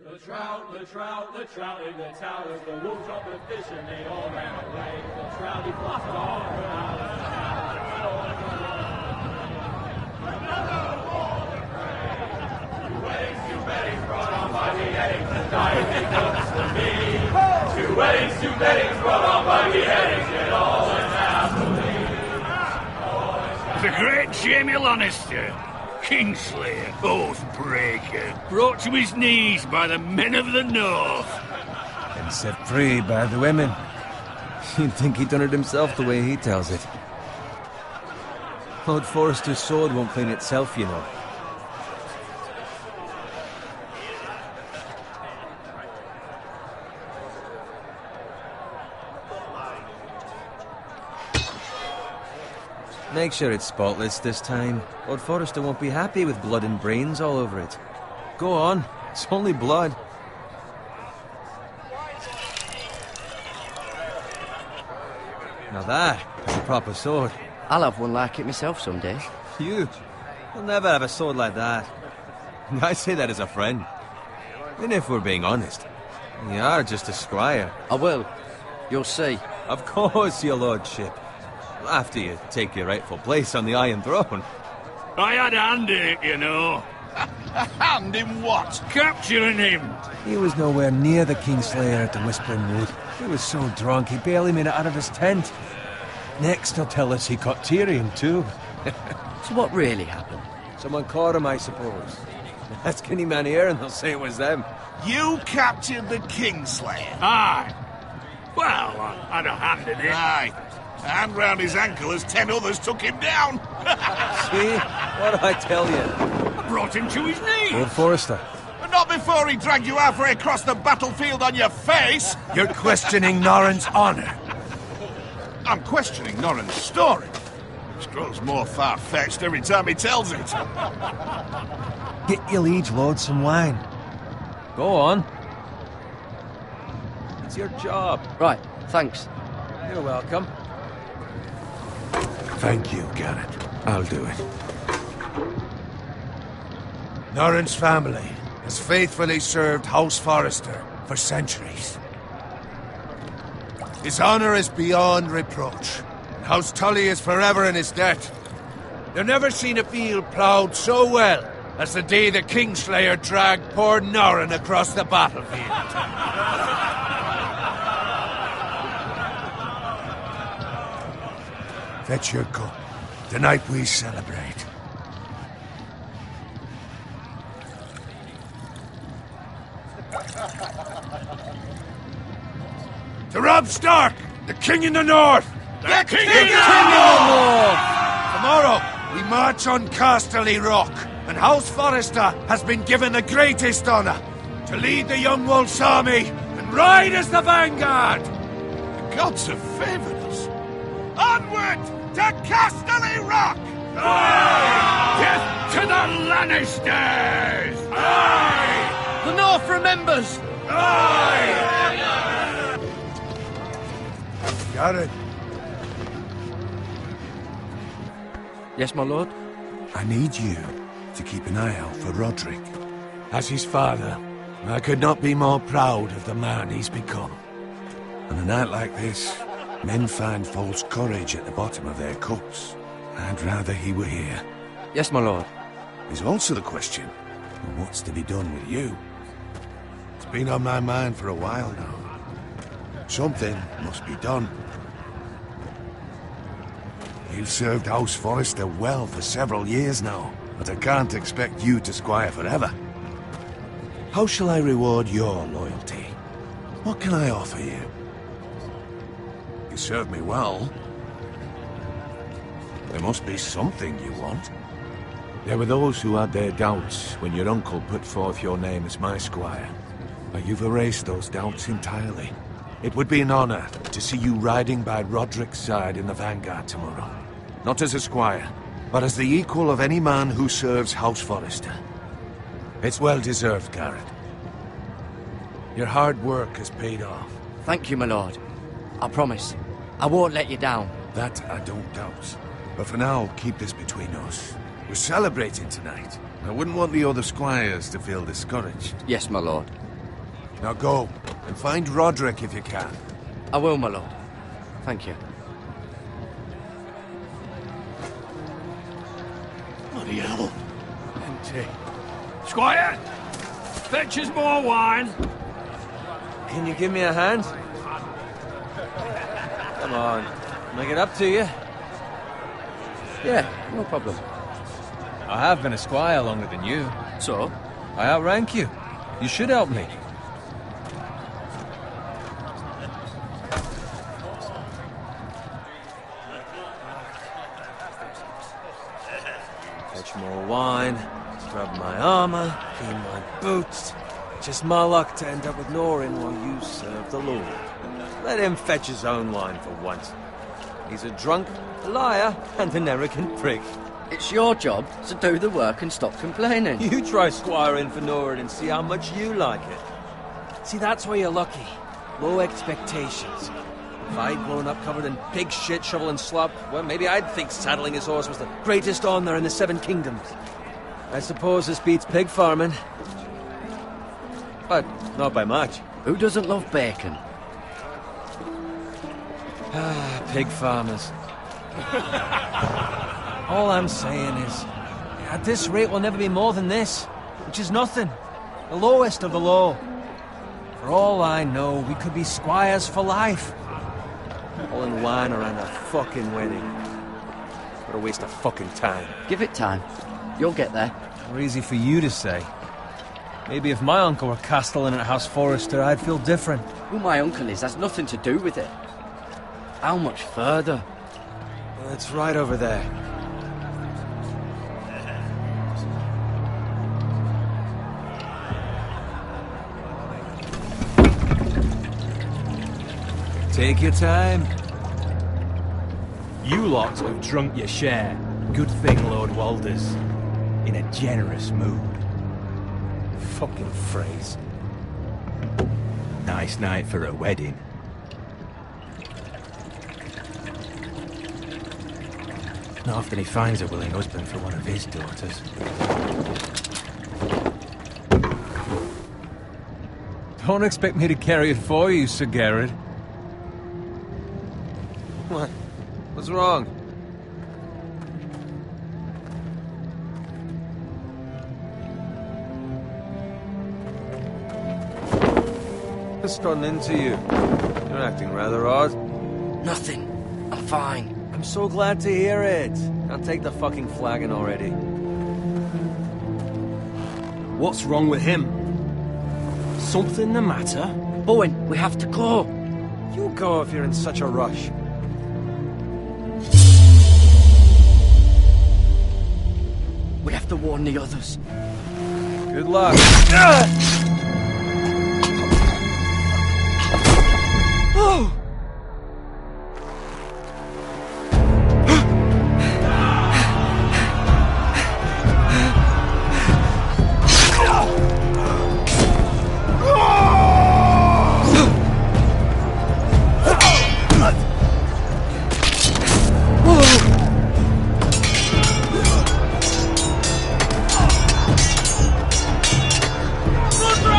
The trout in the towers, the wolves dropped the fish and they all ran away. The trout, he flopped all around. Two weddings brought on by beheadings, and dying they comes to me. Two weddings brought on by beheadings, yet all went happily. The great Jamie Lannister, Kingslayer, Oathbreaker, brought to his knees by the men of the North. And set free by the women. You'd think he'd done it himself the way he tells it. Lord Forrester's sword won't clean itself, you know. Make sure it's spotless this time. Lord Forrester won't be happy with blood and brains all over it. Go on, it's only blood. Now that's a proper sword. I'll have one like it myself someday. You'll never have a sword like that. I say that as a friend. And if we're being honest, you are just a squire. I will. You'll see. Of course, your lordship. After you take your rightful place on the Iron Throne. I had a hand in it, you know. A hand in what? Capturing him. He was nowhere near the Kingslayer at the Whispering Wood. He was so drunk he barely made it out of his tent. Next he'll tell us he caught Tyrion too. So what really happened? Someone caught him, I suppose. Ask any man here and they'll say it was them. You captured the Kingslayer? Aye. Well, I had a hand in it. Aye. A hand round his ankle as 10 others took him down. See? What do I tell you? I brought him to his knees. Lord Forrester. But not before he dragged you halfway across the battlefield on your face. You're questioning Norrin's honor. I'm questioning Norrin's story, which grows more far-fetched every time he tells it. Get your liege lord some wine. Go on. It's your job. Right, thanks. You're welcome. Thank you, Garrett. I'll do it. Norrin's family has faithfully served House Forrester for centuries. His honor is beyond reproach. And House Tully is forever in his debt. They've never seen a field ploughed so well as the day the Kingslayer dragged poor Norrin across the battlefield. Fetch your cup. Tonight we celebrate. To Robb Stark, the King in the North! The King in the North! Tomorrow, we march on Casterly Rock, and House Forrester has been given the greatest honor to lead the Young Wolf's army and ride as the vanguard! The gods have favored us. Onward to Casterly Rock! Aye! Death to the Lannisters! Aye! The North remembers! Aye! Garrett, Yes, my lord? I need you to keep an eye out for Roderick. As his father, I could not be more proud of the man he's become. On a night like this, men find false courage at the bottom of their cups. I'd rather he were here. Yes, my lord. There's also the question of what's to be done with you. It's been on my mind for a while now. Something must be done. You've served House Forrester well for several years now, but I can't expect you to squire forever. How shall I reward your loyalty? What can I offer you? You served me well. There must be something you want. There were those who had their doubts when your uncle put forth your name as my squire. But you've erased those doubts entirely. It would be an honor to see you riding by Roderick's side in the vanguard tomorrow. Not as a squire, but as the equal of any man who serves House Forrester. It's well deserved, Garrett. Your hard work has paid off. Thank you, my lord. I promise. I won't let you down. That I don't doubt. But for now, keep this between us. We're celebrating tonight. I wouldn't want the other squires to feel discouraged. Yes, my lord. Now go, and find Roderick if you can. I will, my lord. Thank you. Bloody hell. Empty. Squire! Fetch us more wine. Can you give me a hand? Come on. Make it up to you. Yeah, no problem. I have been a squire longer than you. So? I outrank you. You should help me. Fetch more wine, scrub my armor, clean my boots. Just my luck to end up with Norin while you serve the Lord. Let him fetch his own wine for once. He's a drunk, a liar, and an arrogant prick. It's your job to do the work and stop complaining. You try squiring for Norin and see how much you like it. See, that's where you're lucky. Low expectations. If I'd grown up covered in pig shit, shovel and slop, well, maybe I'd think saddling his horse was the greatest honour in the Seven Kingdoms. I suppose this beats pig farming. But not by much. Who doesn't love bacon? Ah, pig farmers. All I'm saying is, at this rate we'll never be more than this, which is nothing. The lowest of the low. For all I know, we could be squires for life. All in wine around a fucking wedding. What a waste of fucking time. Give it time. You'll get there. More easy for you to say. Maybe if my uncle were castellan at House Forrester, I'd feel different. Who my uncle is has nothing to do with it. How much further? Well, it's right over there. Take your time. You lot have drunk your share. Good thing Lord Walder's in a generous mood. Fucking phrase. Nice night for a wedding. Not often he finds a willing husband for one of his daughters. Don't expect me to carry it for you, Sir Garrett. What? What's wrong? What's gotten into you? You're acting rather odd. Nothing. I'm fine. I'm so glad to hear it. Now take the fucking flagon already. What's wrong with him? Something the matter? Bowen, we have to go. You go if you're in such a rush. We have to warn the others. Good luck. Oh! Run,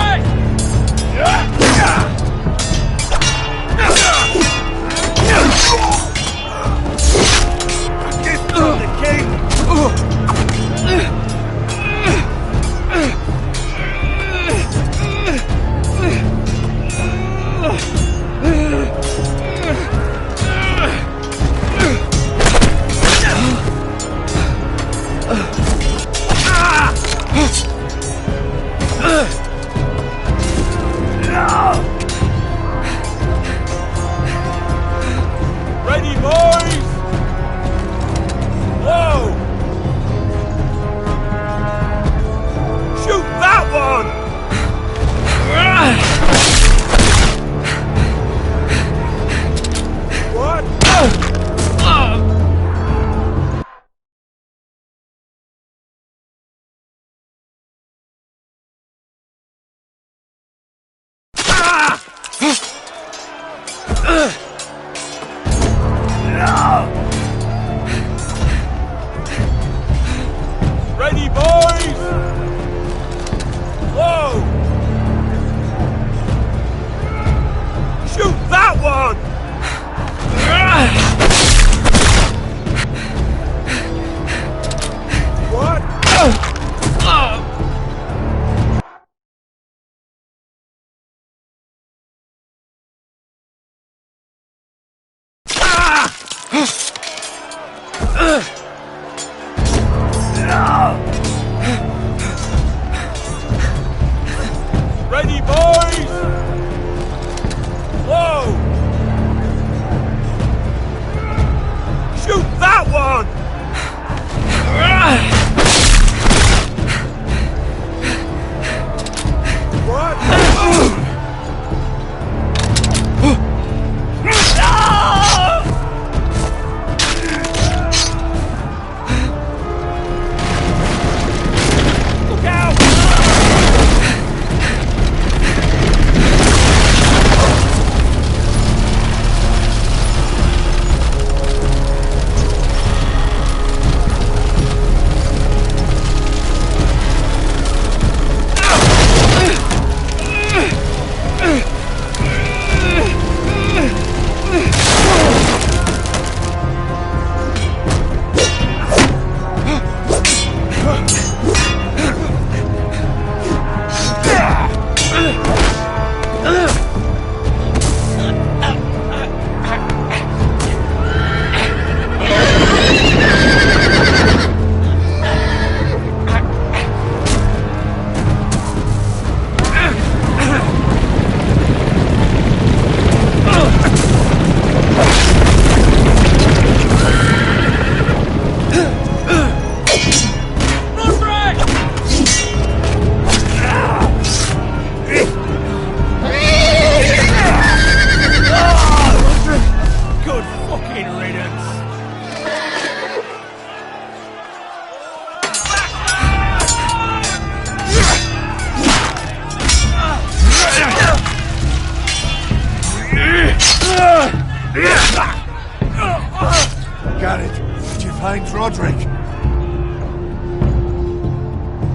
Find Roderick.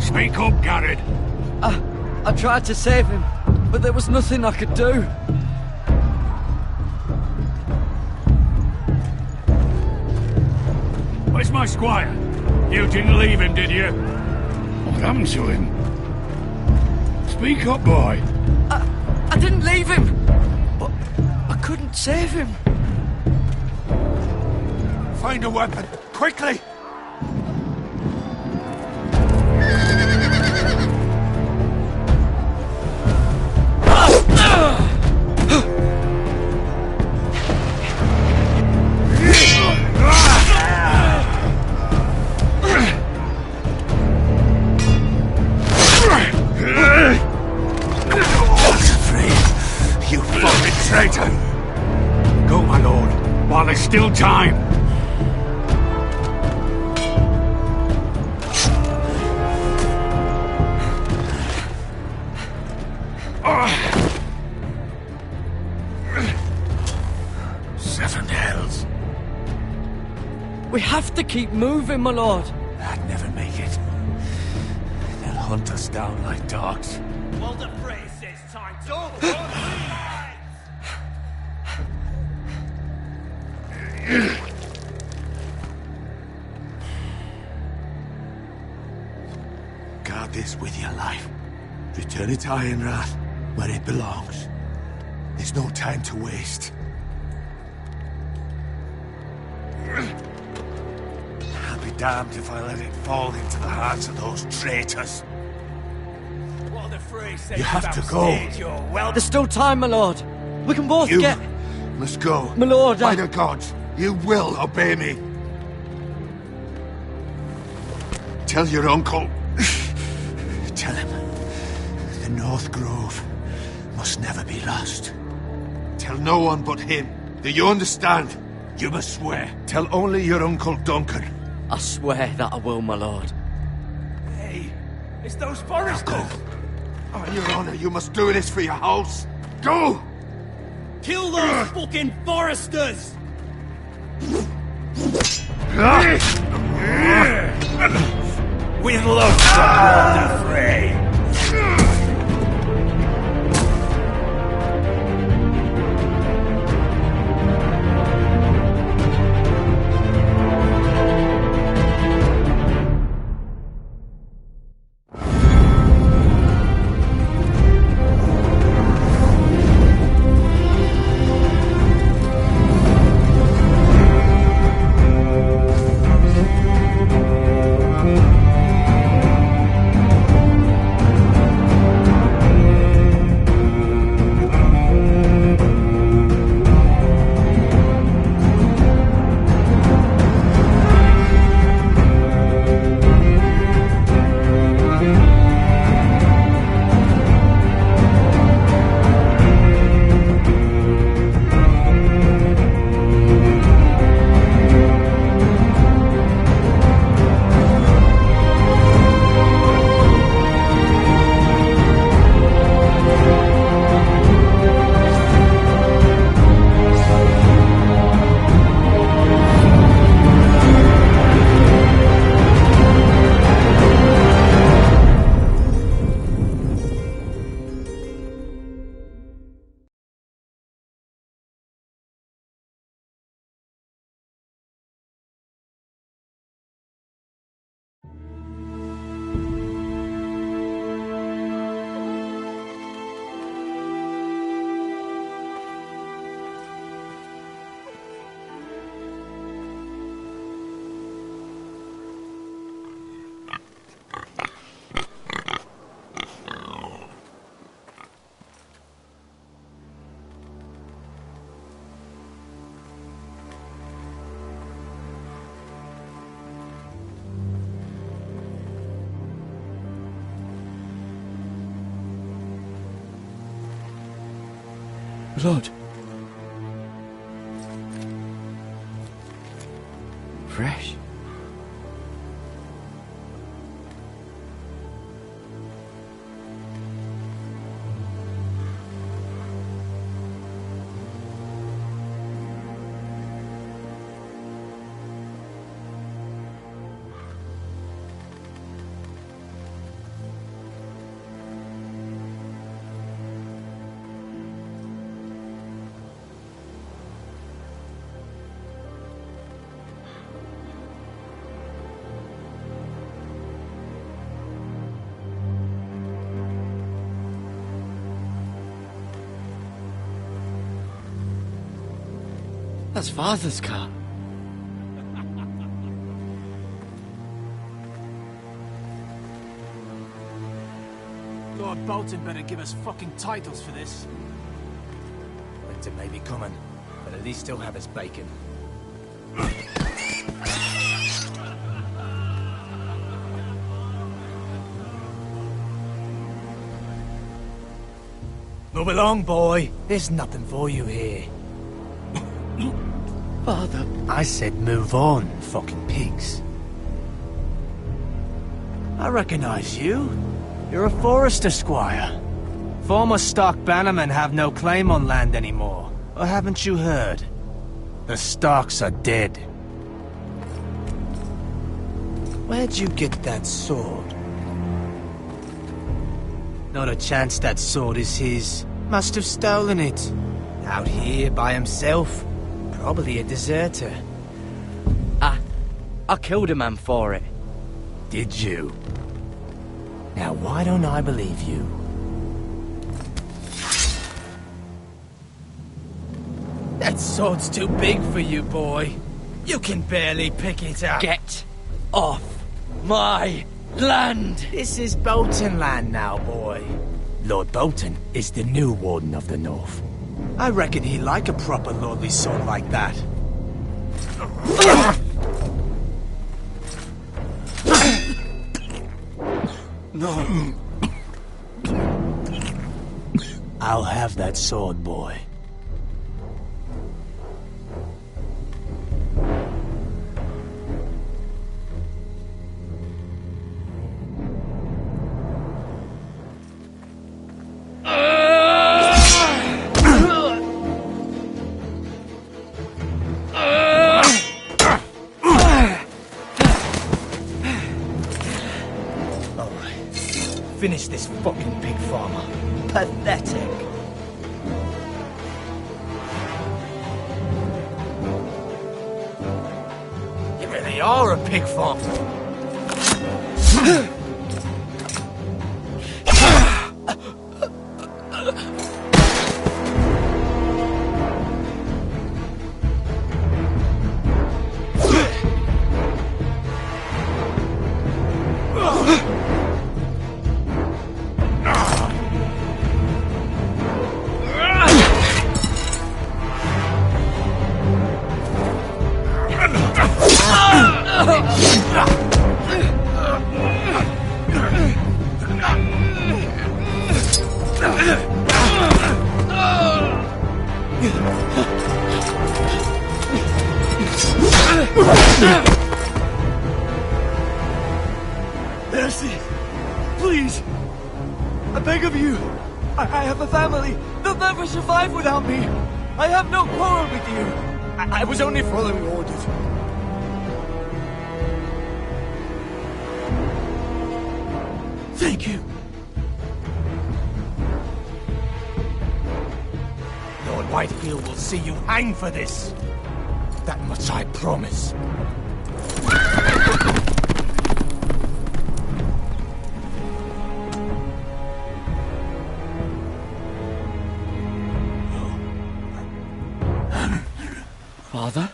Speak up, Garrett. I tried to save him, but there was nothing I could do. Where's my squire? You didn't leave him, did you? What happened to him? Speak up, boy. I didn't leave him, but I couldn't save him. Find a weapon, quickly! Go, my lord, while there's still time. Seven hells. We have to keep moving, my lord. I'd never make it. They'll hunt us down like dogs. Well, the phrase says time to Guard this with your life. Return it to Ironrath, where it belongs. There's no time to waste. I'll be damned if I let it fall into the hands of those traitors. Well, the phrase says You have to go. There's still time, my lord. We can both You get... must go. My lord, By the gods, you will obey me. Tell your uncle. Tell him the North Grove must never be lost. Tell no one but him. Do you understand? You must swear. Tell only your uncle Duncan. I swear that I will, my lord. Hey, it's those foresters. Go. On your honor, you must do this for your house. Go! Kill those fucking foresters! With love from Lord Frey. Lord. Fresh. That's Father's car. Lord Bolton better give us fucking titles for this. Winter may be coming, but at least he'll have his bacon. Move along, boy. There's nothing for you here. Father. I said move on, fucking pigs. I recognize you. You're a Forrester squire. Former Stark bannermen have no claim on land anymore. Or haven't you heard? The Starks are dead. Where'd you get that sword? Not a chance that sword is his. Must have stolen it. Out here by himself. Probably a deserter. I killed a man for it. Did you? Now why don't I believe you? That sword's too big for you, boy. You can barely pick it up. Get off my land! This is Bolton land now, boy. Lord Bolton is the new Warden of the North. I reckon he'd like a proper lordly sword like that. No. I'll have that sword, boy. Finish this fucking pig farmer. Pathetic. You really are a pig farmer. Mercy! Please! I beg of you! I have a family! They'll never survive without me! I have no quarrel with you! I was only following orders. Thank you! Lord Whitehill will see you hang for this. That much I promise. Father?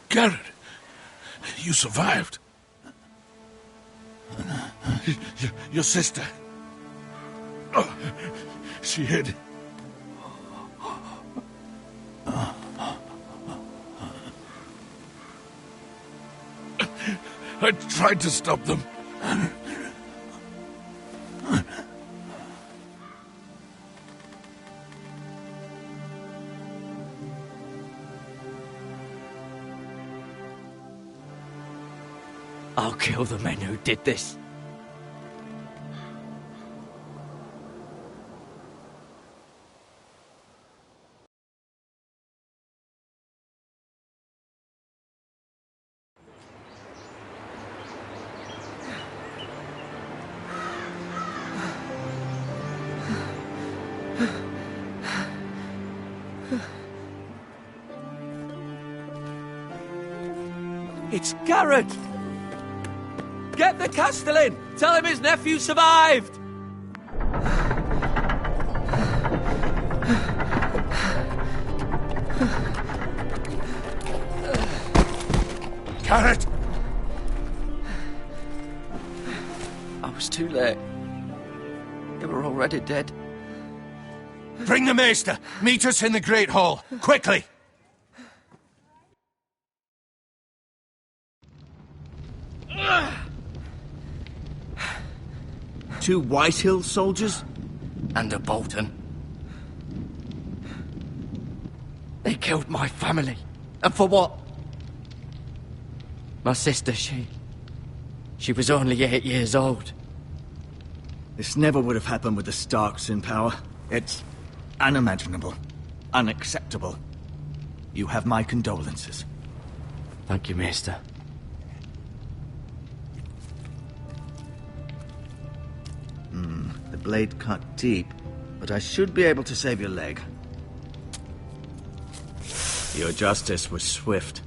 Garrett, you survived. Your sister. Oh, she hid. I tried to stop them. I'll kill the men who did this. It's Garrett! Get the Castellan! Tell him his nephew survived! Carrot! I was too late. They were already dead. Bring the Maester! Meet us in the Great Hall! Quickly! Two Whitehill soldiers? And a Bolton. They killed my family. And for what? My sister, she was only 8 years old. This never would have happened with the Starks in power. It's unimaginable. Unacceptable. You have my condolences. Thank you, Maester. The blade cut deep, but I should be able to save your leg. Your justice was swift.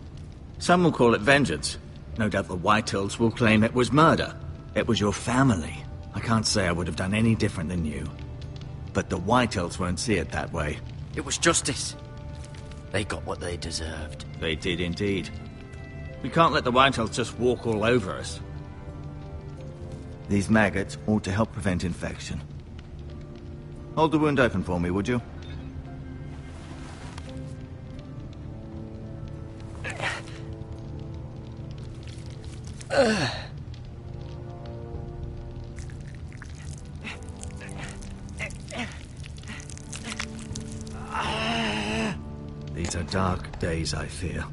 Some will call it vengeance. No doubt the Whitehills will claim it was murder. It was your family. I can't say I would have done any different than you. But the Whitehills won't see it that way. It was justice. They got what they deserved. They did indeed. We can't let the Whitehills just walk all over us. These maggots ought to help prevent infection. Hold the wound open for me, would you? These are dark days, I fear.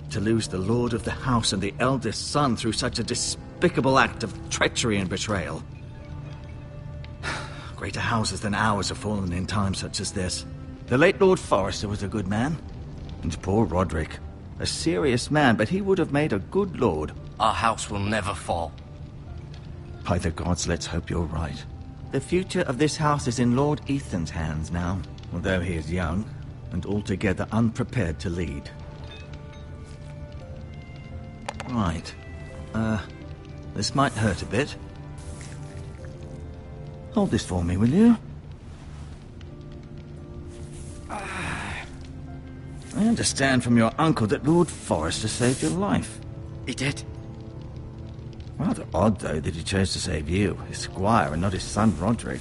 To lose the Lord of the House and the eldest son through such a despicable act of treachery and betrayal. Greater houses than ours have fallen in times such as this. The late Lord Forrester was a good man. And poor Roderick. A serious man, but he would have made a good lord. Our house will never fall. By the gods, let's hope you're right. The future of this house is in Lord Ethan's hands now, although he is young and altogether unprepared to lead. Right. This might hurt a bit. Hold this for me, will you? I understand from your uncle that Lord Forrester saved your life. He did. Rather odd, though, that he chose to save you, his squire, and not his son Roderick.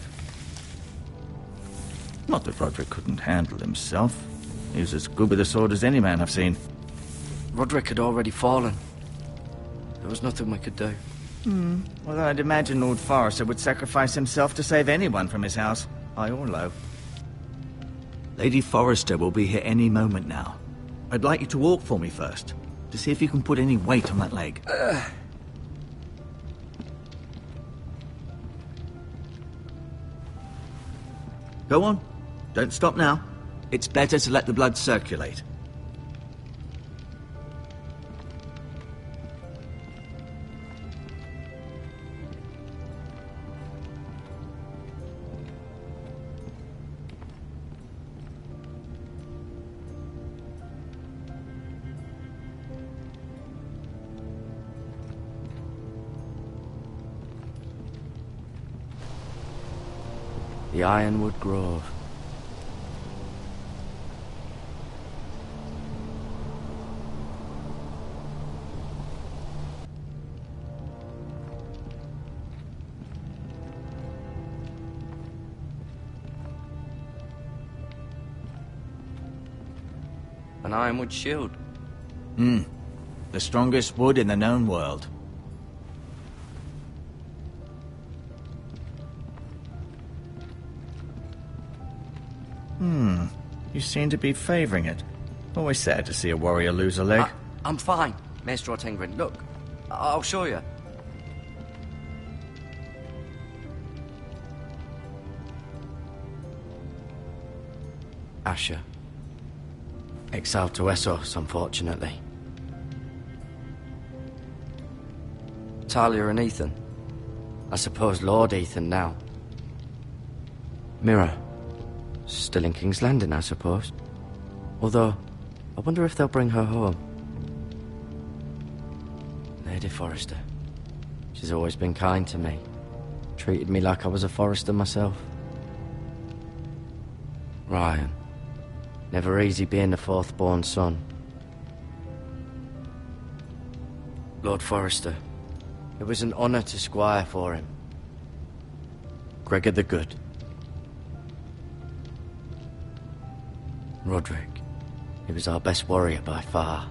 Not that Roderick couldn't handle himself. He was as good with a sword as any man I've seen. Roderick had already fallen. There was nothing we could do. Well, I'd imagine Lord Forrester would sacrifice himself to save anyone from his house, high or low. Lady Forrester will be here any moment now. I'd like you to walk for me first, to see if you can put any weight on that leg. Go on. Don't stop now. It's better to let the blood circulate. The Ironwood Grove. An ironwood shield. The strongest wood in the known world. You seem to be favoring it. Always sad to see a warrior lose a leg. I'm fine, Maester Ortengrin. Look, I'll show you. Asher. Exiled to Essos, unfortunately. Talia and Ethan. I suppose Lord Ethan now. Mira. Still in King's Landing, I suppose. Although, I wonder if they'll bring her home. Lady Forrester. She's always been kind to me. Treated me like I was a Forrester myself. Ryan. Never easy being the fourth-born son. Lord Forrester, it was an honor to squire for him. Gregor the Good. Roderick, he was our best warrior by far.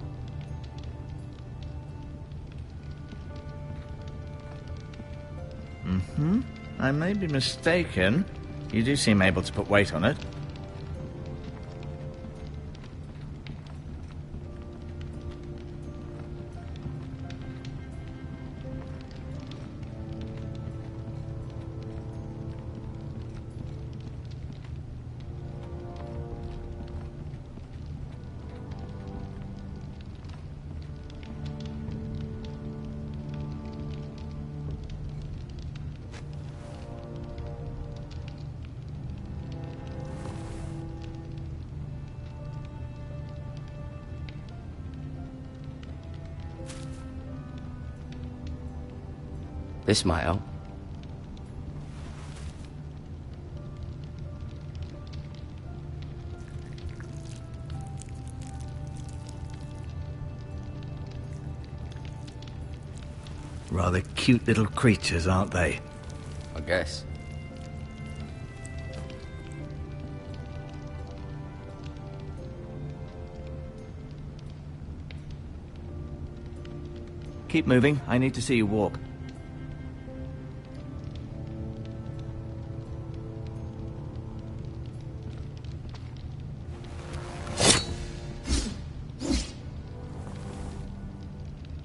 I may be mistaken. You do seem able to put weight on it. This might help. Rather cute little creatures, aren't they? I guess. Keep moving. I need to see you walk.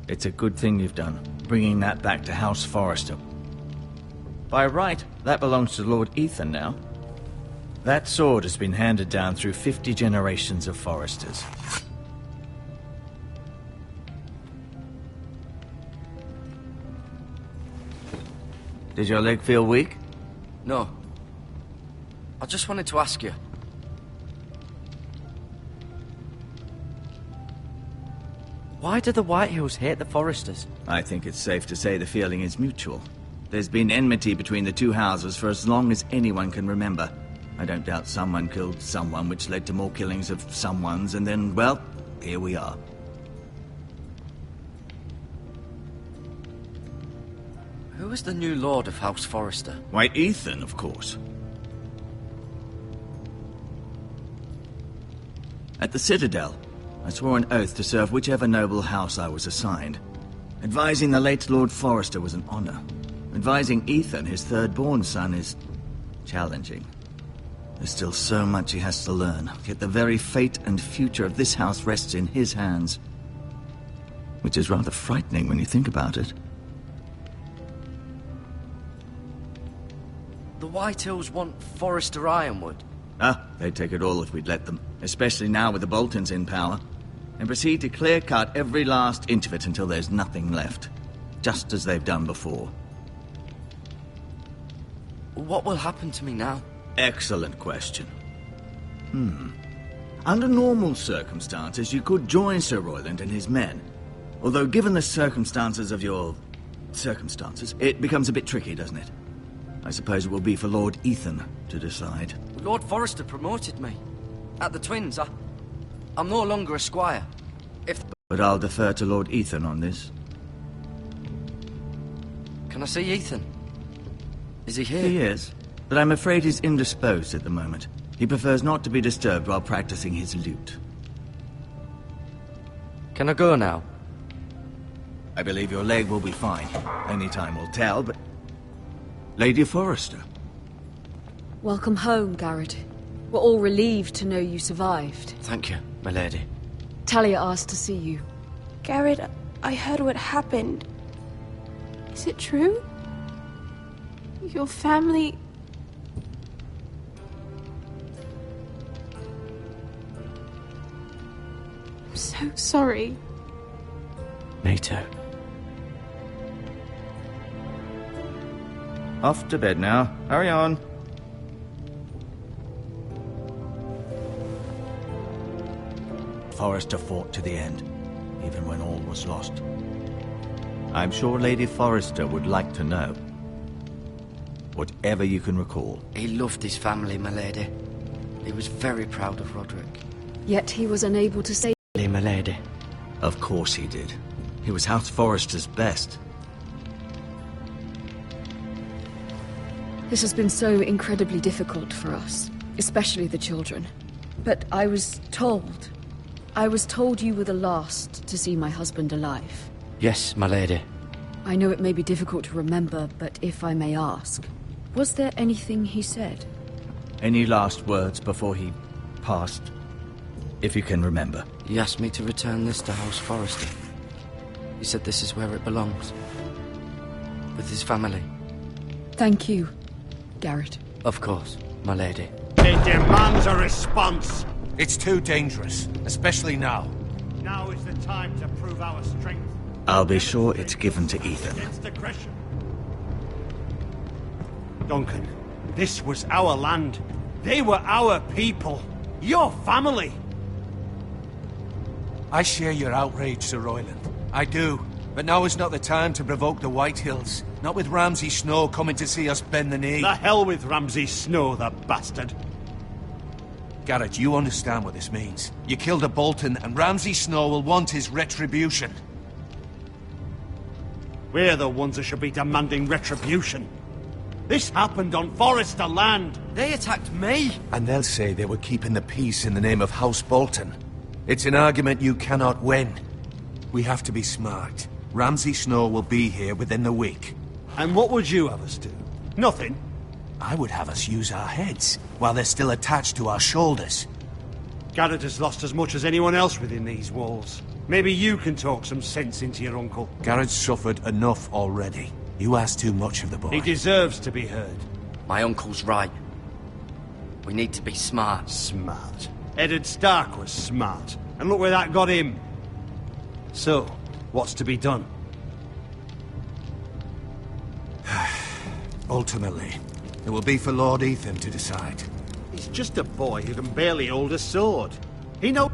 It's a good thing you've done, bringing that back to House Forrester. By right, that belongs to Lord Ethan now. That sword has been handed down through 50 generations of Forresters. Did your leg feel weak? No. I just wanted to ask you. Why do the Whitehills hate the Forresters? I think it's safe to say the feeling is mutual. There's been enmity between the two houses for as long as anyone can remember. I don't doubt someone killed someone, which led to more killings of someones, and then, well, here we are. Who is the new Lord of House Forrester? Why, Ethan, of course. At the Citadel, I swore an oath to serve whichever noble house I was assigned. Advising the late Lord Forrester was an honor. Advising Ethan, his third-born son, is challenging. There's still so much he has to learn, yet the very fate and future of this house rests in his hands. Which is rather frightening when you think about it. The Whitehills want Forrester Ironwood. Ah, they'd take it all if we'd let them, especially now with the Boltons in power, and proceed to clear-cut every last inch of it until there's nothing left, just as they've done before. What will happen to me now? Excellent question. Under normal circumstances, you could join Sir Royland and his men. Although given the circumstances of your circumstances, it becomes a bit tricky, doesn't it? I suppose it will be for Lord Ethan to decide. Lord Forrester promoted me. At the Twins, I'm no longer a squire. But I'll defer to Lord Ethan on this. Can I see Ethan? Is he here? He is, but I'm afraid he's indisposed at the moment. He prefers not to be disturbed while practicing his lute. Can I go now? I believe your leg will be fine. Only time will tell, but... Lady Forrester. Welcome home, Garrett. We're all relieved to know you survived. Thank you, my lady. Talia asked to see you. Garrett, I heard what happened. Is it true? Your family... I'm so sorry. Me too. Off to bed now. Hurry on. Forrester fought to the end, even when all was lost. I'm sure Lady Forrester would like to know. Whatever you can recall. He loved his family, my lady. He was very proud of Roderick. Yet he was unable to save my lady. Of course he did. He was House Forrester's best. This has been so incredibly difficult for us, especially the children. But I was told you were the last to see my husband alive. Yes, my lady. I know it may be difficult to remember, but if I may ask, was there anything he said? Any last words before he passed? If you can remember. He asked me to return this to House Forrester. He said this is where it belongs. With his family. Thank you, Garrett. Of course, my lady. It demands a response. It's too dangerous, especially now. Now is the time to prove our strength. I'll be sure it's given to Ethan. Against aggression. Duncan, this was our land. They were our people. Your family. I share your outrage, Sir Royland. I do. But now is not the time to provoke the Whitehills. Not with Ramsay Snow coming to see us bend the knee. The hell with Ramsay Snow, the bastard. Garrett, you understand what this means. You killed a Bolton, and Ramsay Snow will want his retribution. We're the ones that should be demanding retribution. This happened on Forrester land. They attacked me. And they'll say they were keeping the peace in the name of House Bolton. It's an argument you cannot win. We have to be smart. Ramsay Snow will be here within the week. And what would you have us do? Nothing. I would have us use our heads, while they're still attached to our shoulders. Garrett has lost as much as anyone else within these walls. Maybe you can talk some sense into your uncle. Garrett's suffered enough already. You ask too much of the boy. He deserves to be heard. My uncle's right. We need to be smart. Smart. Eddard Stark was smart. And look where that got him. So, what's to be done? Ultimately, it will be for Lord Ethan to decide. He's just a boy who can barely hold a sword. He knows...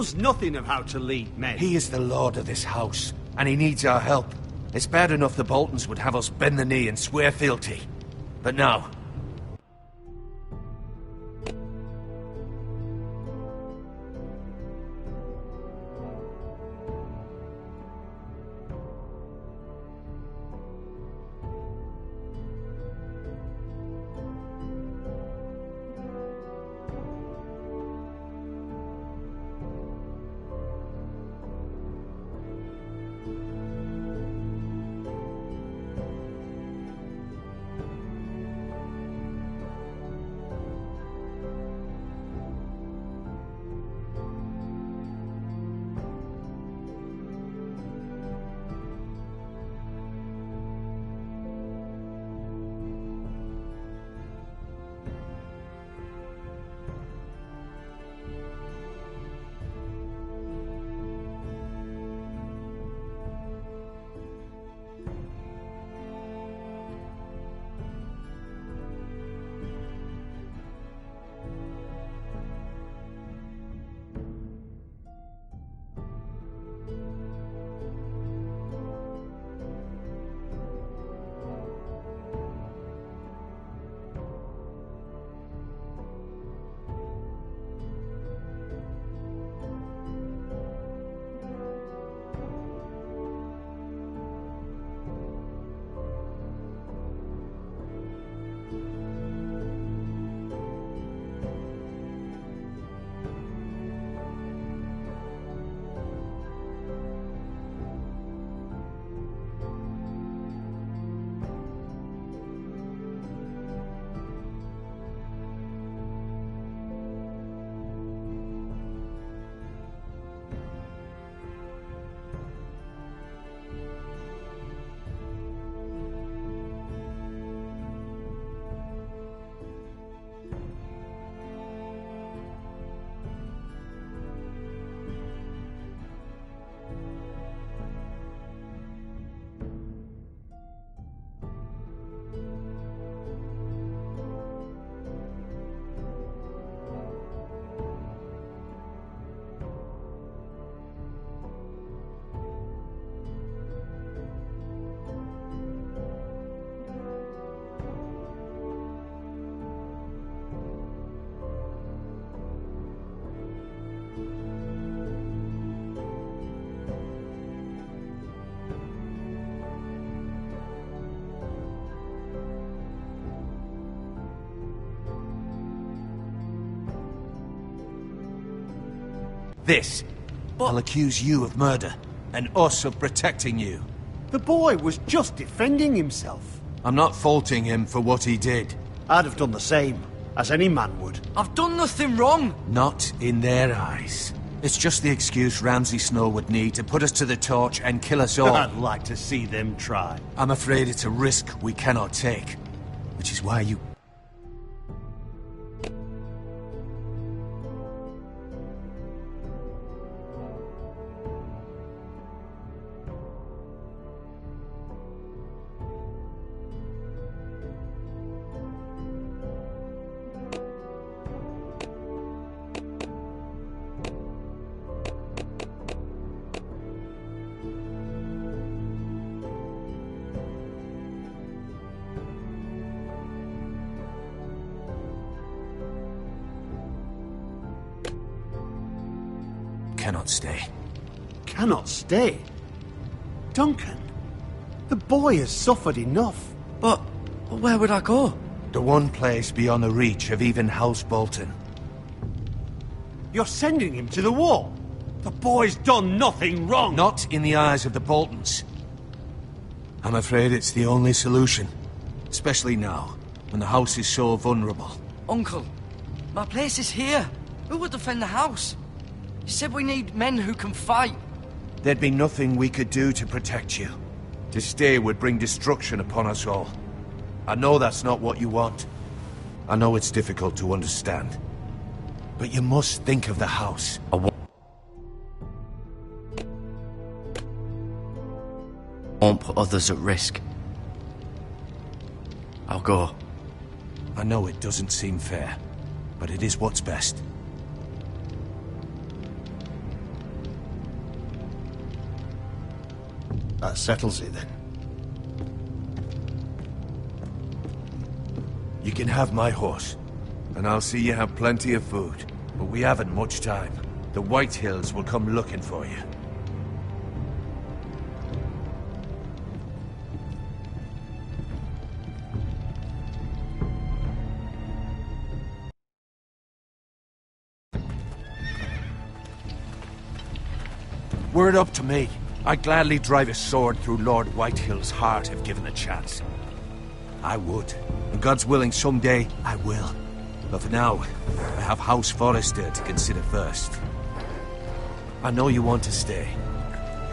knows nothing of how to lead men. He is the lord of this house, and he needs our help. It's bad enough the Boltons would have us bend the knee and swear fealty. But now, this. I'll accuse you of murder, and us of protecting you. The boy was just defending himself. I'm not faulting him for what he did. I'd have done the same, as any man would. I've done nothing wrong. Not in their eyes. It's just the excuse Ramsay Snow would need to put us to the torch and kill us all. I'd like to see them try. I'm afraid it's a risk we cannot take. Which is why you... cannot stay. Cannot stay? Duncan, the boy has suffered enough. But where would I go? The one place beyond the reach of even House Bolton. You're sending him to the wall? The boy's done nothing wrong. Not in the eyes of the Boltons. I'm afraid it's the only solution. Especially now, when the house is so vulnerable. Uncle, my place is here. Who would defend the house? You said we need men who can fight. There'd be nothing we could do to protect you. To stay would bring destruction upon us all. I know that's not what you want. I know it's difficult to understand. But you must think of the house. I won't put others at risk. I'll go. I know it doesn't seem fair, but it is what's best. That settles it then. You can have my horse, and I'll see you have plenty of food. But we haven't much time. The White Hills will come looking for you. Were it up to me, I'd gladly drive a sword through Lord Whitehill's heart if given the chance. I would. And God's willing, someday I will. But for now, I have House Forrester to consider first. I know you want to stay,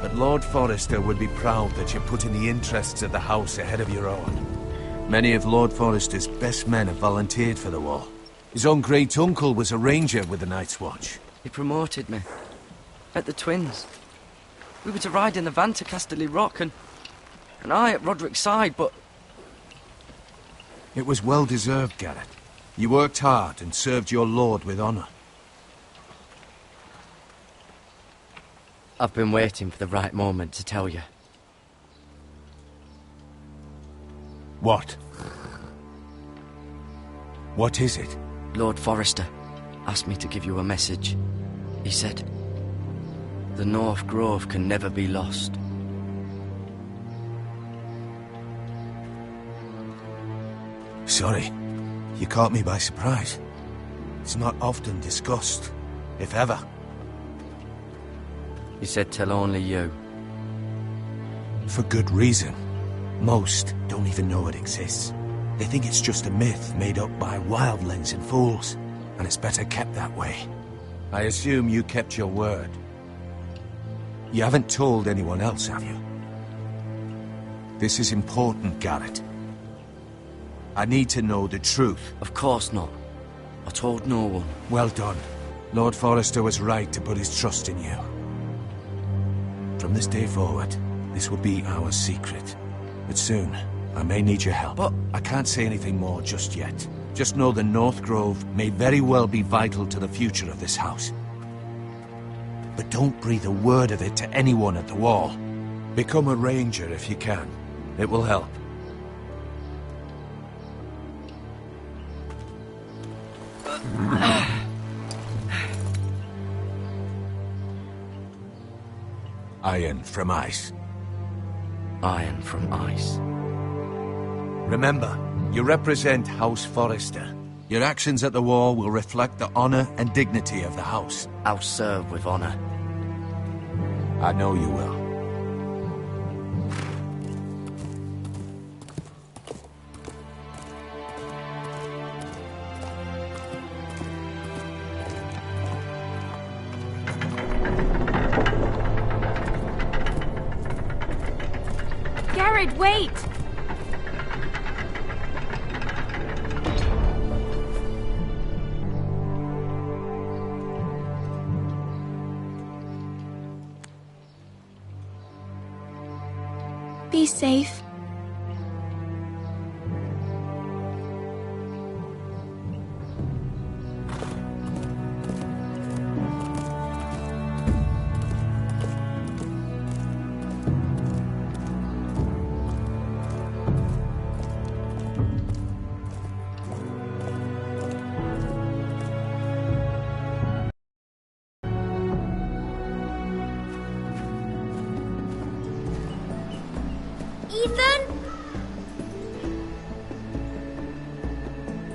but Lord Forrester would be proud that you're putting the interests of the house ahead of your own. Many of Lord Forrester's best men have volunteered for the war. His own great-uncle was a ranger with the Night's Watch. He promoted me. At the Twins. We were to ride in the van to Casterly Rock, and I at Roderick's side, but... It was well-deserved, Garrett. You worked hard and served your lord with honor. I've been waiting for the right moment to tell you. What? What is it? Lord Forrester asked me to give you a message. He said, the North Grove can never be lost. Sorry, you caught me by surprise. It's not often discussed, if ever. He said tell only you. For good reason. Most don't even know it exists. They think it's just a myth made up by wildlings and fools, and it's better kept that way. I assume you kept your word. You haven't told anyone else, have you? This is important, Garrett. I need to know the truth. Of course not. I told no one. Well done. Lord Forrester was right to put his trust in you. From this day forward, this will be our secret. But soon, I may need your help. But I can't say anything more just yet. Just know the North Grove may very well be vital to the future of this house. But don't breathe a word of it to anyone at the Wall. Become a ranger if you can. It will help. Iron from ice. Iron from ice. Remember, you represent House Forrester. Your actions at the war will reflect the honor and dignity of the house. I'll serve with honor. I know you will. Garrett, wait! Be safe. Ethan?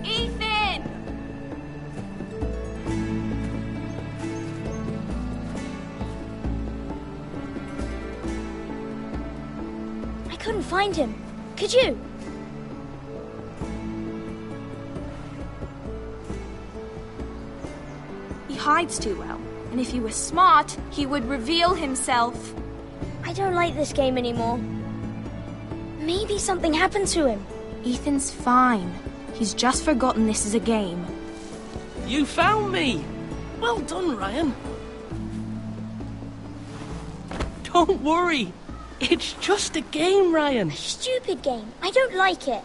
Ethan! I couldn't find him. Could you? He hides too well, and if he was smart, he would reveal himself. I don't like this game anymore. Maybe something happened to him. Ethan's fine. He's just forgotten this is a game. You found me! Well done, Ryan. Don't worry. It's just a game, Ryan. A stupid game. I don't like it.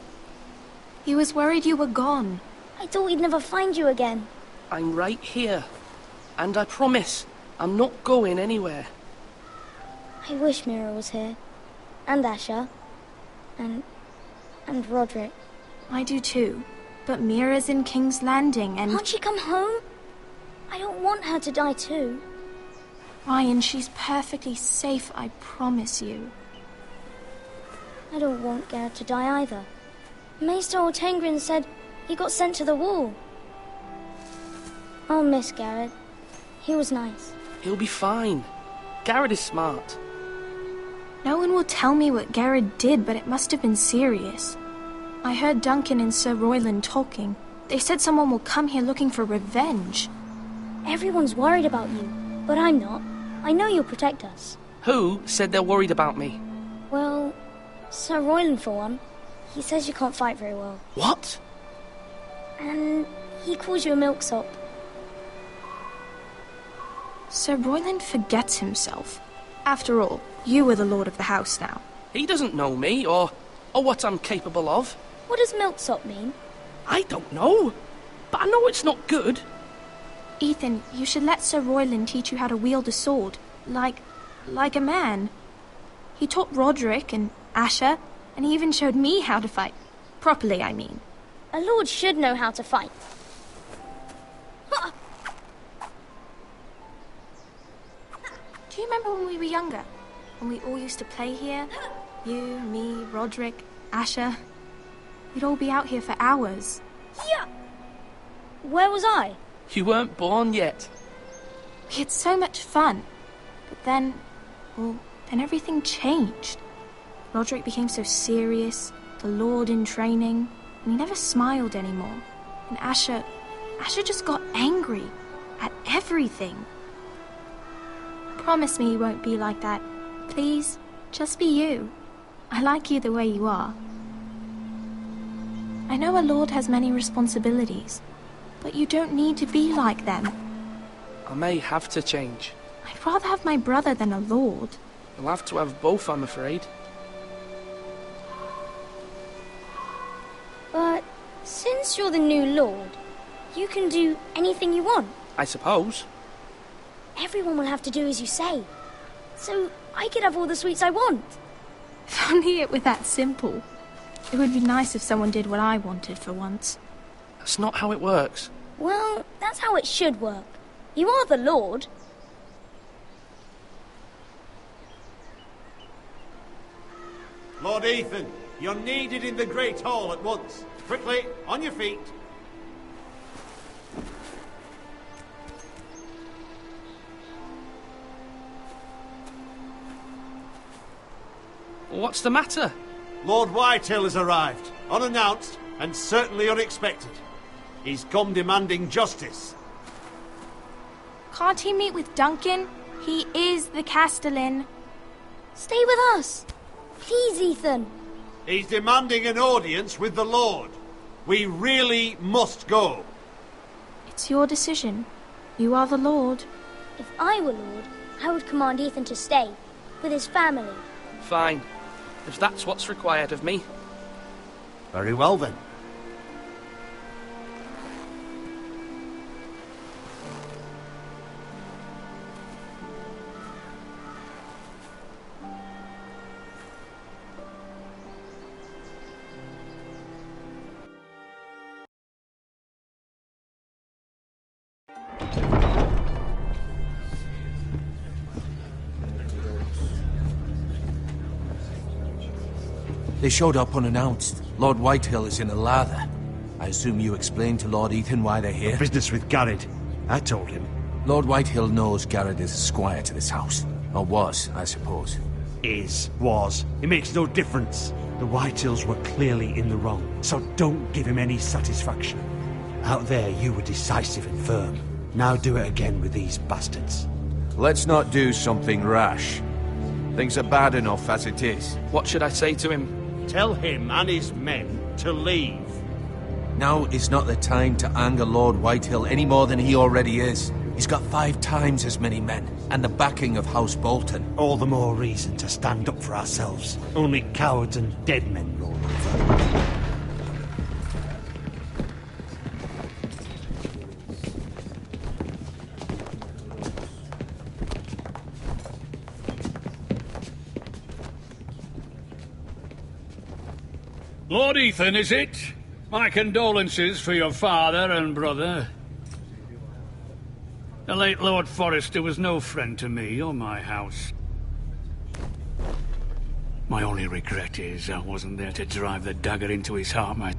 He was worried you were gone. I thought we'd never find you again. I'm right here. And I promise, I'm not going anywhere. I wish Mira was here. and Asher, and Roderick. I do too. But Mira's in King's Landing and... Can't she come home? I don't want her to die too. Ryan, she's perfectly safe, I promise you. I don't want Garrett to die either. Maester Ortengrin said he got sent to the wall. I'll miss Garrett. He was nice. He'll be fine. Garrett is smart. No one will tell me what Garrett did, but it must have been serious. I heard Duncan and Sir Royland talking. They said someone will come here looking for revenge. Everyone's worried about you, but I'm not. I know you'll protect us. Who said they're worried about me? Well, Sir Royland for one. He says you can't fight very well. What? And he calls you a milksop. Sir Royland forgets himself. After all, you are the lord of the house now. He doesn't know me, or what I'm capable of. What does milksop mean? I don't know, but I know it's not good. Ethan, you should let Sir Royland teach you how to wield a sword, like a man. He taught Roderick and Asher, and he even showed me how to fight. Properly, I mean. A lord should know how to fight. Do you remember when we were younger? When we all used to play here? You, me, Roderick, Asher. We'd all be out here for hours. Yeah. Where was I? You weren't born yet. We had so much fun. But then everything changed. Roderick became so serious, the Lord in training, and he never smiled anymore. And Asher just got angry at everything. Promise me you won't be like that. Please, just be you. I like you the way you are. I know a lord has many responsibilities, but you don't need to be like them. I may have to change. I'd rather have my brother than a lord. You'll have to have both, I'm afraid. But since you're the new lord, you can do anything you want. I suppose. Everyone will have to do as you say. So I could have all the sweets I want. If only it were that simple. It would be nice if someone did what I wanted for once. That's not how it works. Well, that's how it should work. You are the lord. Lord Ethan, you're needed in the Great Hall at once. Quickly, on your feet. What's the matter? Lord Whitehill has arrived, unannounced and certainly unexpected. He's come demanding justice. Can't he meet with Duncan? He is the Castellan. Stay with us. Please, Ethan. He's demanding an audience with the Lord. We really must go. It's your decision. You are the Lord. If I were Lord, I would command Ethan to stay, with his family. Fine. If that's what's required of me. Very well, then. They showed up unannounced. Lord Whitehill is in a lather. I assume you explained to Lord Ethan why they're here? Business with Garrett. I told him. Lord Whitehill knows Garrett is a squire to this house. Or was, I suppose. Was. It makes no difference. The Whitehills were clearly in the wrong, so don't give him any satisfaction. Out there, you were decisive and firm. Now do it again with these bastards. Let's not do something rash. Things are bad enough as it is. What should I say to him? Tell him and his men to leave. Now is not the time to anger Lord Whitehill any more than he already is. He's got 5 times as many men, and the backing of House Bolton. All the more reason to stand up for ourselves. Only cowards and dead men roll over. Lord Ethan, is it? My condolences for your father and brother. The late Lord Forrester was no friend to me or my house. My only regret is I wasn't there to drive the dagger into his heart, my...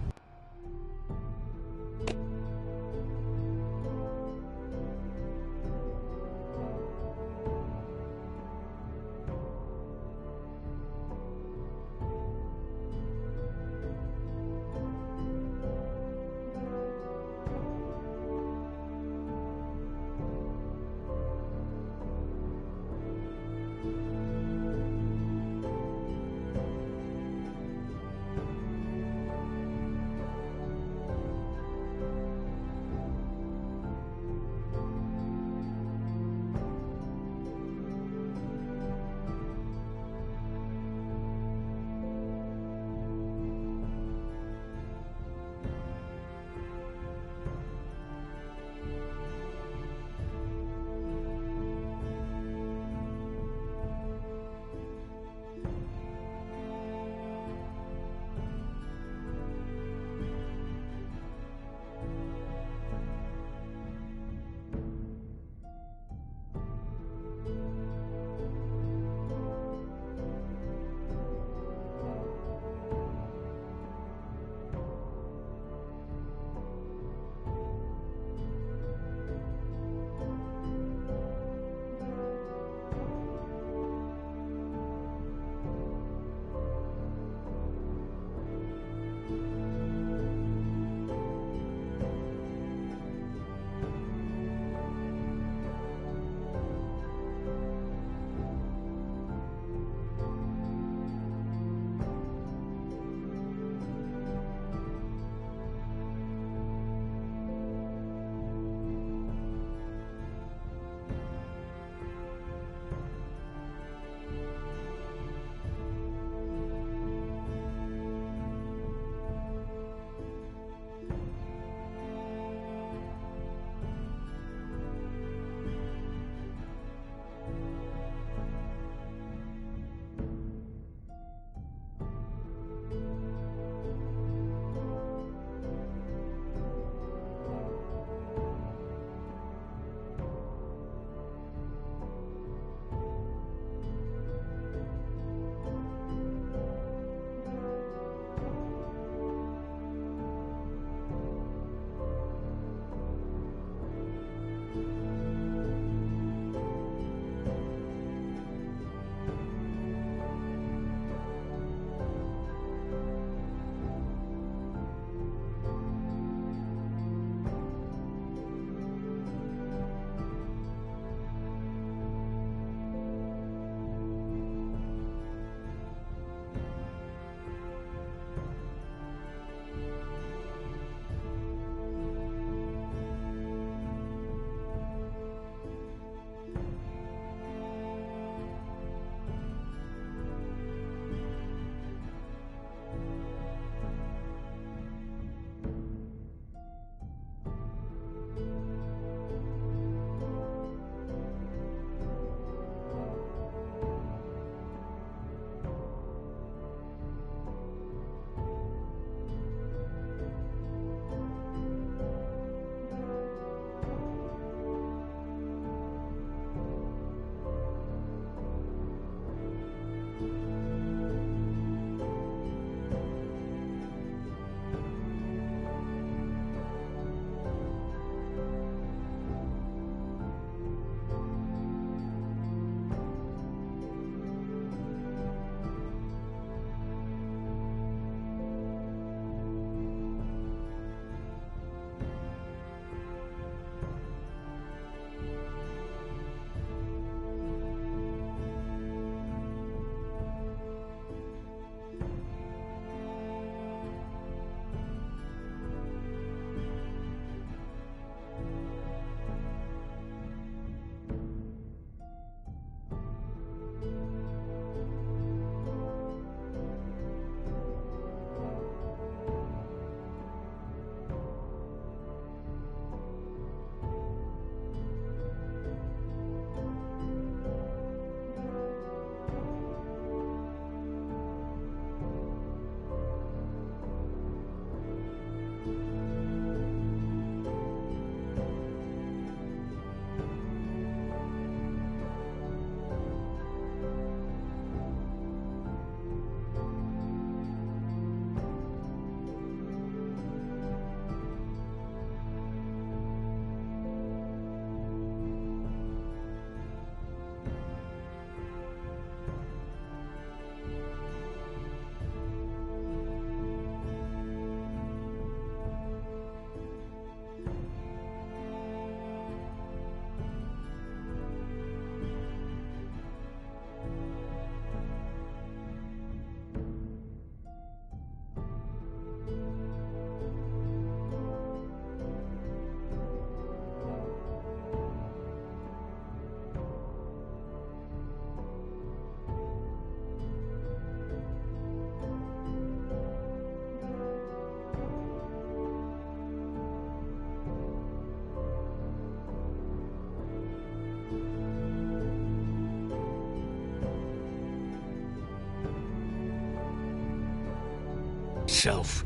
Self.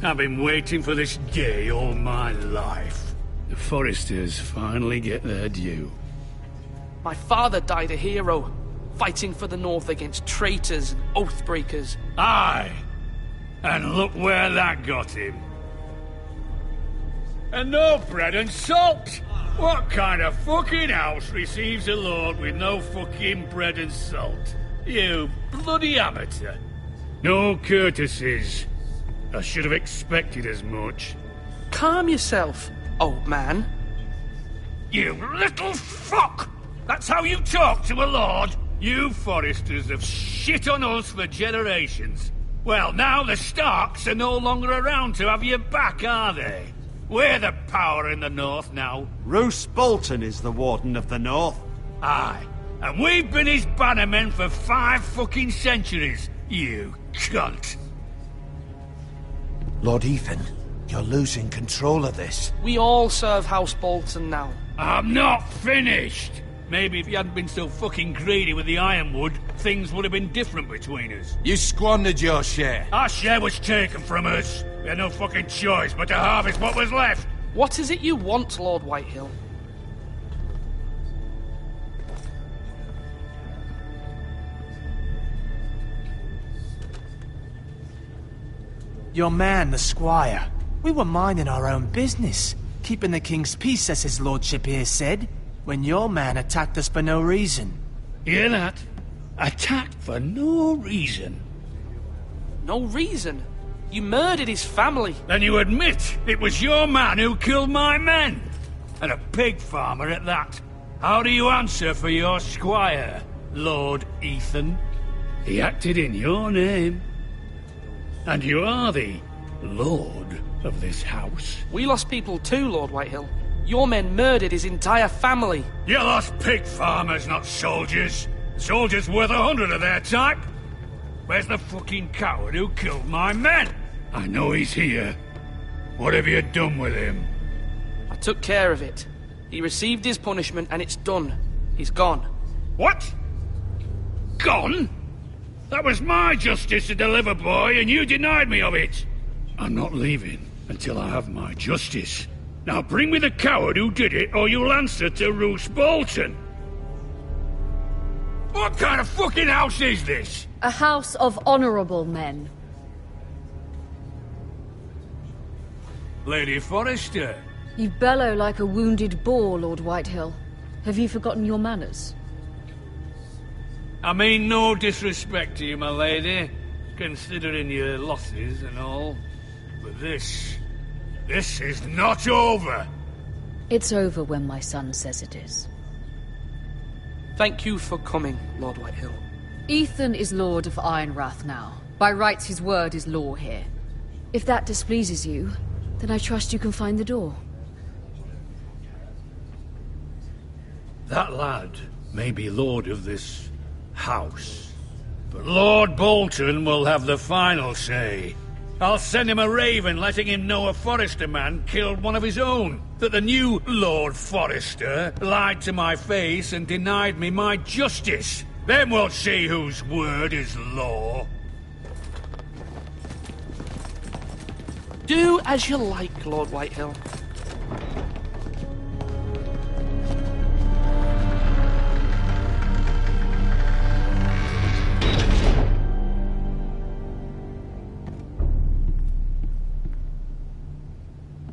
I've been waiting for this day all my life. The Forresters finally get their due. My father died a hero, fighting for the North against traitors and oathbreakers. Aye. And look where that got him. And no bread and salt! What kind of fucking house receives a lord with no fucking bread and salt? You bloody amateur. No courtesies. I should have expected as much. Calm yourself, old man. You little fuck! That's how you talk to a lord? You Forresters have shit on us for generations. Well, now the Starks are no longer around to have your back, are they? We're the power in the North now. Roose Bolton is the Warden of the North. Aye. And we've been his bannermen for 5 fucking centuries, you cunt. Lord Ethan, you're losing control of this. We all serve House Bolton now. I'm not finished! Maybe if you hadn't been so fucking greedy with the ironwood, things would have been different between us. You squandered your share. Our share was taken from us. We had no fucking choice but to harvest what was left. What is it you want, Lord Whitehill? Your man, the squire. We were minding our own business, keeping the king's peace, as his lordship here said, when your man attacked us for no reason. Hear that? Attacked for no reason. No reason? You murdered his family. Then you admit it was your man who killed my men. And a pig farmer at that. How do you answer for your squire, Lord Ethan? He acted in your name. And you are the lord of this house. We lost people too, Lord Whitehill. Your men murdered his entire family. You lost pig farmers, not soldiers. Soldiers worth 100 of their type. Where's the fucking coward who killed my men? I know he's here. What have you done with him? I took care of it. He received his punishment and it's done. He's gone. What? Gone? That was my justice to deliver, boy, and you denied me of it. I'm not leaving until I have my justice. Now bring me the coward who did it, or you'll answer to Roose Bolton. What kind of fucking house is this? A house of honorable men. Lady Forrester. You bellow like a wounded boar, Lord Whitehill. Have you forgotten your manners? I mean no disrespect to you, my lady, considering your losses and all. But this is not over. It's over when my son says it is. Thank you for coming, Lord Whitehill. Ethan is Lord of Ironrath now. By rights, his word is law here. If that displeases you, then I trust you can find the door. That lad may be lord of this house, but Lord Bolton will have the final say. I'll send him a raven letting him know a Forrester man killed one of his own, that the new Lord Forrester lied to my face and denied me my justice. Then we'll see whose word is law. Do as you like, Lord Whitehill.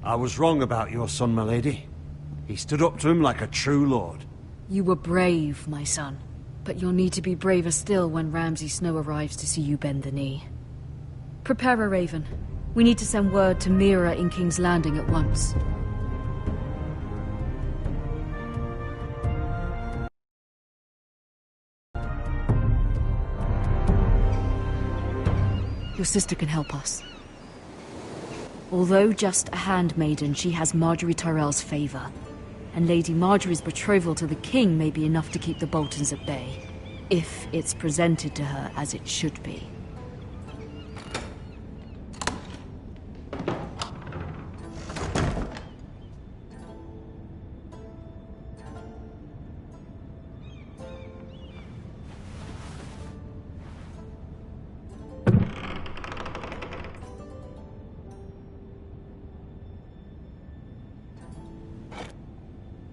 I was wrong about your son, my lady. He stood up to him like a true lord. You were brave, my son. But you'll need to be braver still when Ramsay Snow arrives to see you bend the knee. Prepare a raven. We need to send word to Mira in King's Landing at once. Your sister can help us. Although just a handmaiden, she has Marjorie Tyrell's favor. And Lady Marjorie's betrothal to the king may be enough to keep the Boltons at bay. If it's presented to her as it should be.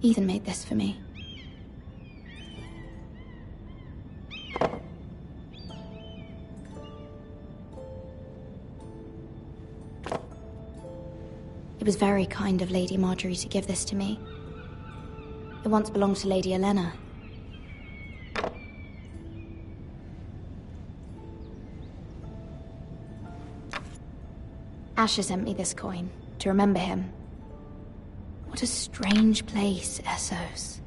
Ethan made this for me. It was very kind of Lady Marjorie to give this to me. It once belonged to Lady Elena. Asher sent me this coin to remember him. What a strange place, Essos.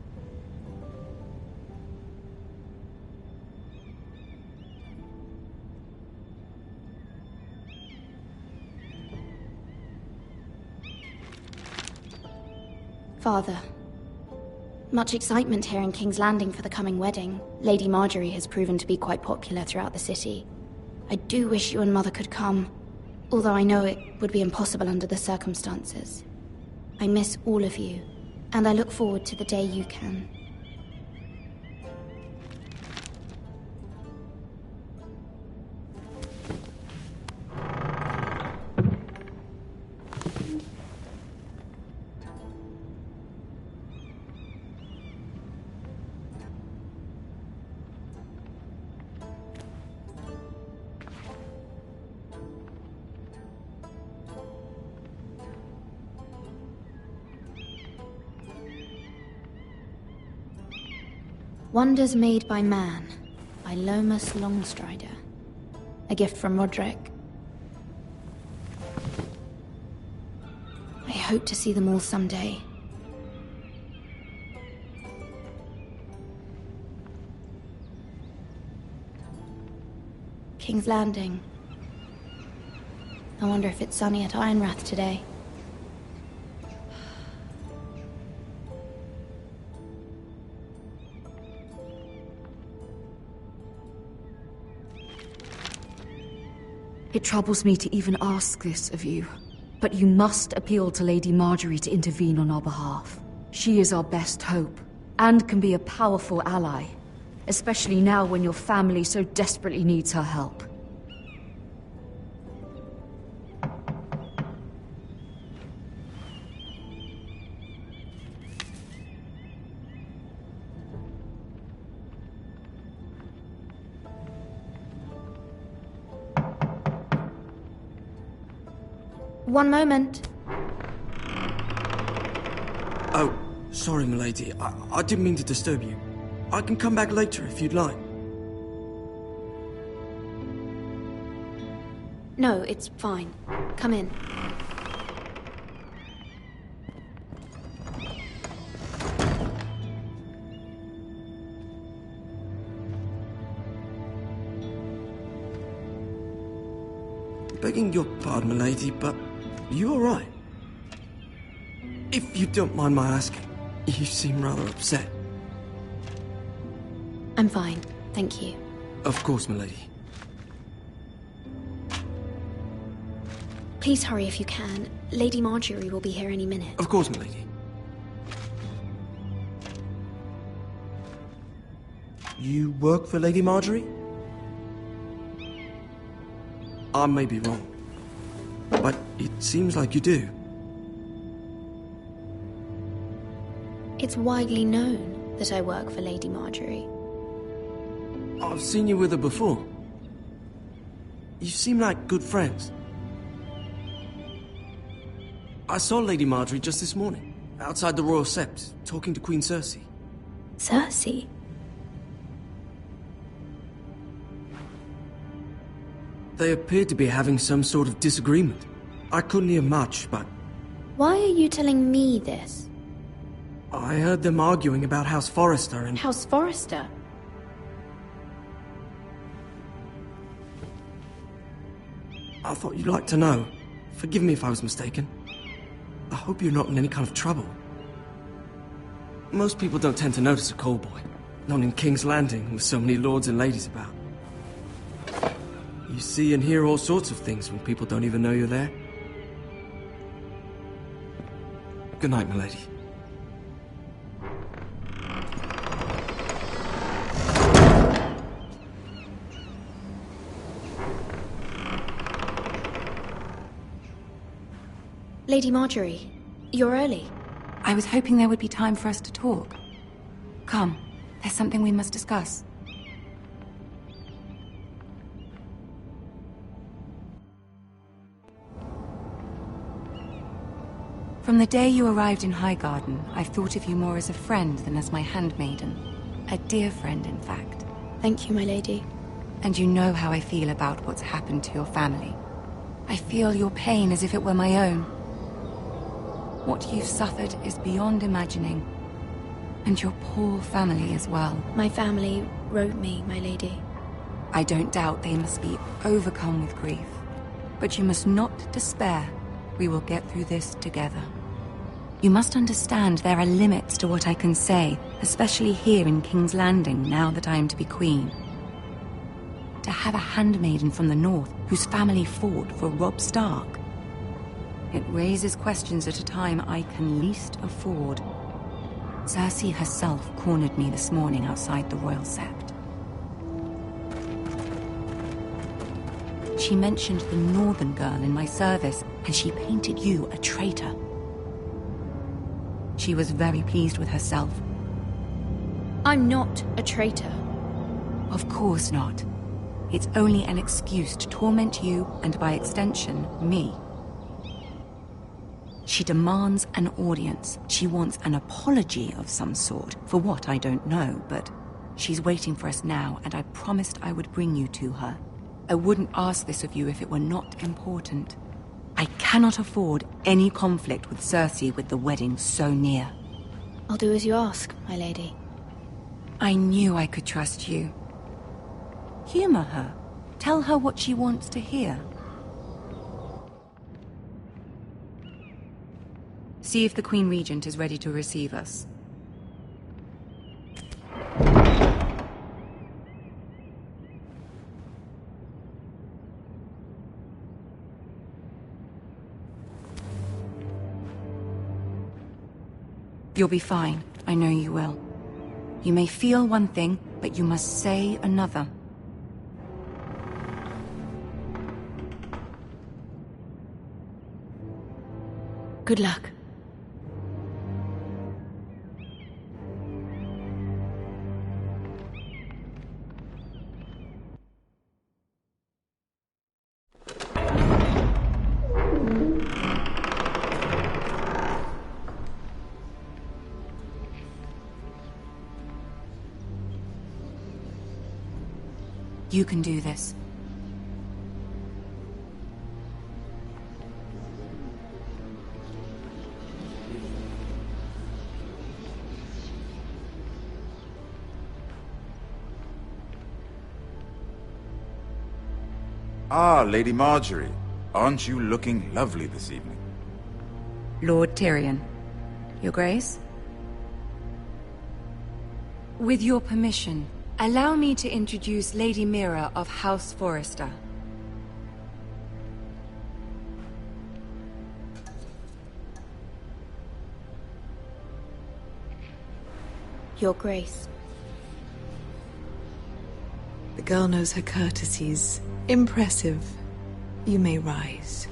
Father, much excitement here in King's Landing for the coming wedding. Lady Marjorie has proven to be quite popular throughout the city. I do wish you and Mother could come, although I know it would be impossible under the circumstances. I miss all of you, and I look forward to the day you can. Wonders Made by Man, by Lomas Longstrider. A gift from Roderick. I hope to see them all someday. King's Landing. I wonder if it's sunny at Ironrath today. It troubles me to even ask this of you, but you must appeal to Lady Marjorie to intervene on our behalf. She is our best hope, and can be a powerful ally, especially now when your family so desperately needs her help. One moment. Oh, sorry, milady. I didn't mean to disturb you. I can come back later if you'd like. No, it's fine. Come in. Begging your pardon, milady, but you all right? If you don't mind my asking, you seem rather upset. I'm fine, thank you. Of course, milady. Please hurry if you can. Lady Marjorie will be here any minute. Of course, milady. You work for Lady Marjorie? I may be wrong, but it seems like you do. It's widely known that I work for Lady Marjorie. I've seen you with her before. You seem like good friends. I saw Lady Marjorie just this morning, outside the Royal Sept, talking to Queen Cersei. Cersei? They appeared to be having some sort of disagreement. I couldn't hear much, but... Why are you telling me this? I heard them arguing about House Forrester and... House Forrester? I thought you'd like to know. Forgive me if I was mistaken. I hope you're not in any kind of trouble. Most people don't tend to notice a callboy. Not in King's Landing, with so many lords and ladies about. You see and hear all sorts of things when people don't even know you're there. Good night, milady. Lady Marjorie, you're early. I was hoping there would be time for us to talk. Come, there's something we must discuss. From the day you arrived in Highgarden, I've thought of you more as a friend than as my handmaiden. A dear friend, in fact. Thank you, my lady. And you know how I feel about what's happened to your family. I feel your pain as if it were my own. What you've suffered is beyond imagining. And your poor family as well. My family wrote me, my lady. I don't doubt they must be overcome with grief. But you must not despair. We will get through this together. You must understand there are limits to what I can say, especially here in King's Landing, now that I am to be queen. To have a handmaiden from the north whose family fought for Robb Stark. It raises questions at a time I can least afford. Cersei herself cornered me this morning outside the Royal Sept. She mentioned the northern girl in my service, and she painted you a traitor. She was very pleased with herself. I'm not a traitor. Of course not. It's only an excuse to torment you, and by extension, me. She demands an audience. She wants an apology of some sort, for what I don't know, but she's waiting for us now, and I promised I would bring you to her. I wouldn't ask this of you if it were not important. I cannot afford any conflict with Cersei with the wedding so near. I'll do as you ask, my lady. I knew I could trust you. Humor her. Tell her what she wants to hear. See if the Queen Regent is ready to receive us. You'll be fine. I know you will. You may feel one thing, but you must say another. Good luck. You can do this. Ah, Lady Marjorie. Aren't you looking lovely this evening? Lord Tyrion. Your Grace? With your permission, allow me to introduce Lady Mira of House Forrester. Your Grace. The girl knows her courtesies. Impressive. You may rise.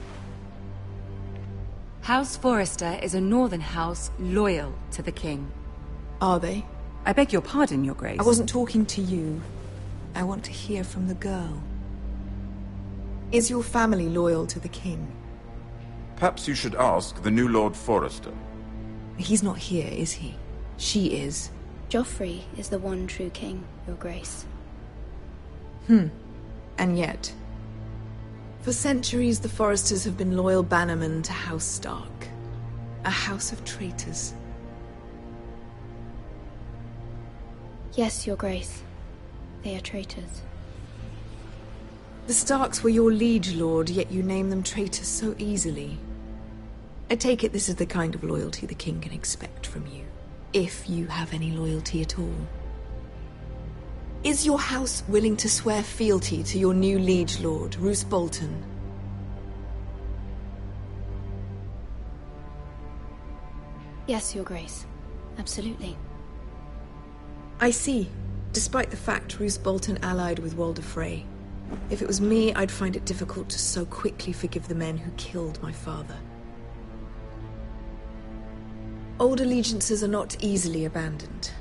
House Forrester is a northern house loyal to the king. Are they? I beg your pardon, Your Grace. I wasn't talking to you. I want to hear from the girl. Is your family loyal to the king? Perhaps you should ask the new Lord Forrester. He's not here, is he? She is. Joffrey is the one true king, Your Grace. And yet, for centuries the Forresters have been loyal bannermen to House Stark. A house of traitors. Yes, Your Grace. They are traitors. The Starks were your liege lord, yet you name them traitors so easily. I take it this is the kind of loyalty the king can expect from you. If you have any loyalty at all. Is your house willing to swear fealty to your new liege lord, Roose Bolton? Yes, Your Grace. Absolutely. I see. Despite the fact Roose Bolton allied with Walder Frey. If it was me, I'd find it difficult to so quickly forgive the men who killed my father. Old allegiances are not easily abandoned.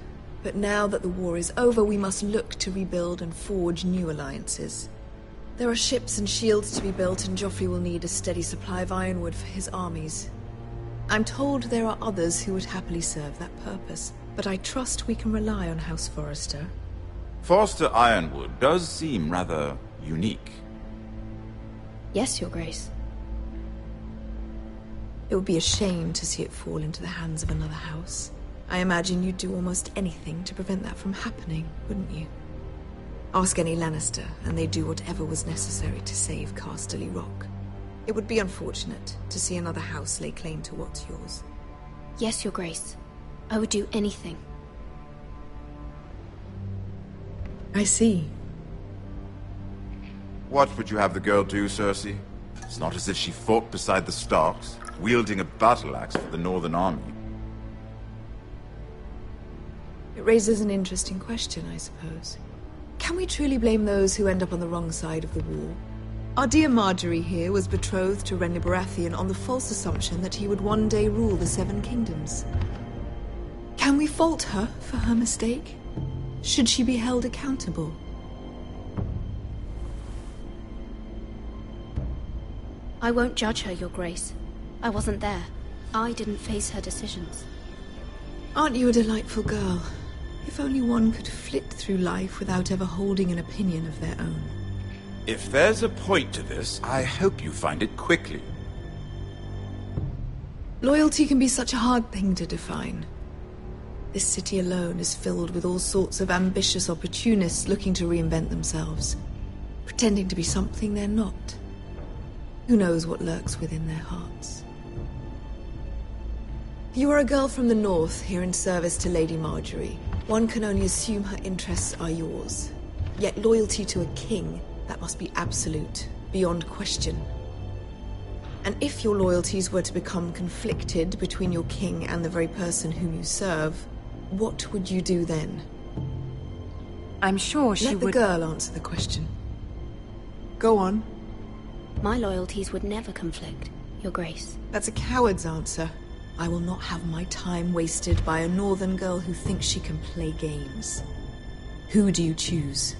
But now that the war is over, we must look to rebuild and forge new alliances. There are ships and shields to be built, and Joffrey will need a steady supply of ironwood for his armies. I'm told there are others who would happily serve that purpose, but I trust we can rely on House Forrester. Forrester Ironwood does seem rather unique. Yes, Your Grace. It would be a shame to see it fall into the hands of another house. I imagine you'd do almost anything to prevent that from happening, wouldn't you? Ask any Lannister, and they'd do whatever was necessary to save Casterly Rock. It would be unfortunate to see another house lay claim to what's yours. Yes, Your Grace. I would do anything. I see. What would you have the girl do, Cersei? It's not as if she fought beside the Starks, wielding a battle axe for the Northern Army. It raises an interesting question, I suppose. Can we truly blame those who end up on the wrong side of the war? Our dear Marjorie here was betrothed to Renly Baratheon on the false assumption that he would one day rule the Seven Kingdoms. Can we fault her for her mistake? Should she be held accountable? I won't judge her, Your Grace. I wasn't there. I didn't face her decisions. Aren't you a delightful girl? If only one could flit through life without ever holding an opinion of their own. If there's a point to this, I hope you find it quickly. Loyalty can be such a hard thing to define. This city alone is filled with all sorts of ambitious opportunists looking to reinvent themselves, pretending to be something they're not. Who knows what lurks within their hearts? You are a girl from the north, here in service to Lady Marjorie. One can only assume her interests are yours. Yet loyalty to a king, that must be absolute, beyond question. And if your loyalties were to become conflicted between your king and the very person whom you serve, what would you do then? I'm sure she would... Let the girl answer the question. Go on. My loyalties would never conflict, Your Grace. That's a coward's answer. I will not have my time wasted by a northern girl who thinks she can play games. Who do you choose?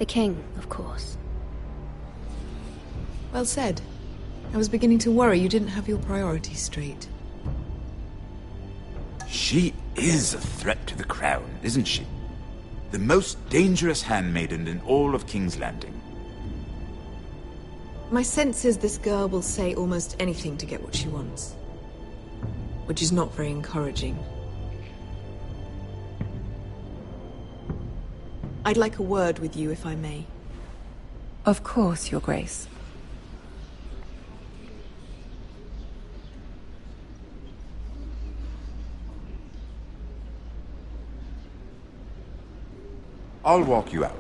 The king, of course. Well said. I was beginning to worry you didn't have your priorities straight. She is a threat to the crown, isn't she? The most dangerous handmaiden in all of King's Landing. My sense is this girl will say almost anything to get what she wants. Which is not very encouraging. I'd like a word with you, if I may. Of course, Your Grace. I'll walk you out.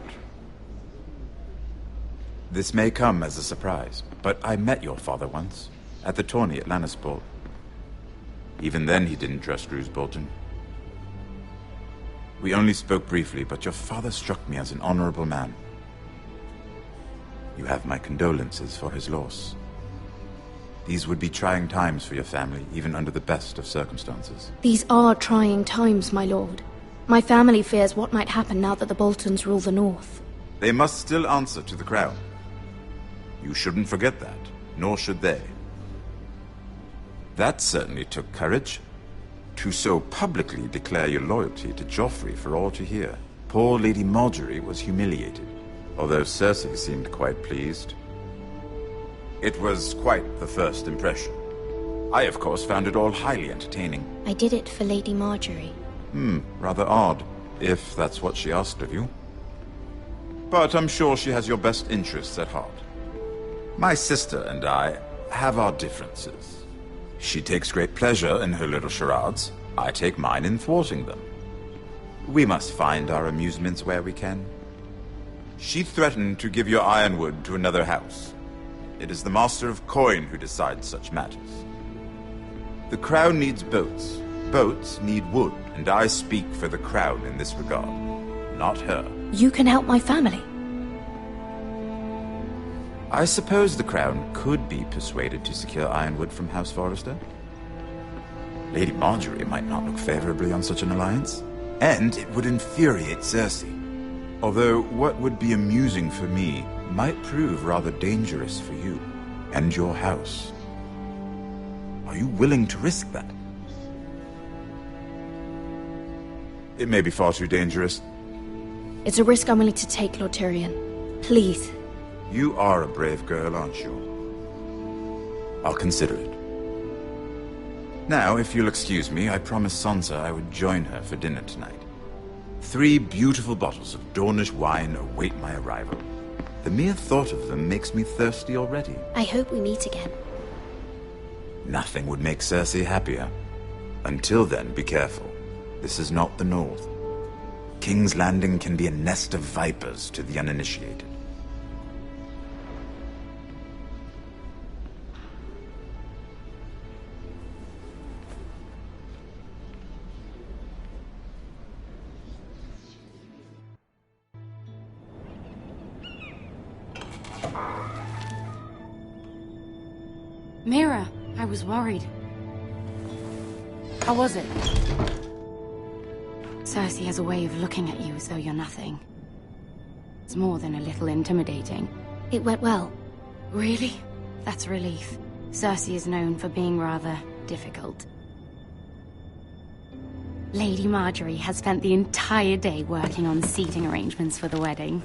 This may come as a surprise, but I met your father once, at the tourney at Lannisport. Even then he didn't trust Roose Bolton. We only spoke briefly, but your father struck me as an honorable man. You have my condolences for his loss. These would be trying times for your family, even under the best of circumstances. These are trying times, my lord. My family fears what might happen now that the Boltons rule the North. They must still answer to the crown. You shouldn't forget that, nor should they. That certainly took courage. To so publicly declare your loyalty to Joffrey for all to hear. Poor Lady Marjorie was humiliated, although Cersei seemed quite pleased. It was quite the first impression. I, of course, found it all highly entertaining. I did it for Lady Marjorie. Rather odd, if that's what she asked of you. But I'm sure she has your best interests at heart. My sister and I have our differences. She takes great pleasure in her little charades. I take mine in thwarting them. We must find our amusements where we can. She threatened to give your ironwood to another house. It is the Master of Coin who decides such matters. The crown needs boats. Boats need wood, and I speak for the crown in this regard, not her. you can help my family. I suppose the Crown could be persuaded to secure Ironwood from House Forrester. Lady Marjorie might not look favorably on such an alliance, and it would infuriate Cersei. Although what would be amusing for me might prove rather dangerous for you and your house. Are you willing to risk that? It may be far too dangerous. It's a risk I'm willing to take, Lord Tyrion. Please. You are a brave girl, aren't you? I'll consider it. Now, if you'll excuse me, I promised Sansa I would join her for dinner tonight. 3 beautiful bottles of Dornish wine await my arrival. The mere thought of them makes me thirsty already. I hope we meet again. Nothing would make Cersei happier. Until then, be careful. This is not the North. King's Landing can be a nest of vipers to the uninitiated. Mira, I was worried. How was it? Cersei has a way of looking at you as though you're nothing. It's more than a little intimidating. It went well. Really? That's a relief. Cersei is known for being rather difficult. Lady Marjorie has spent the entire day working on seating arrangements for the wedding.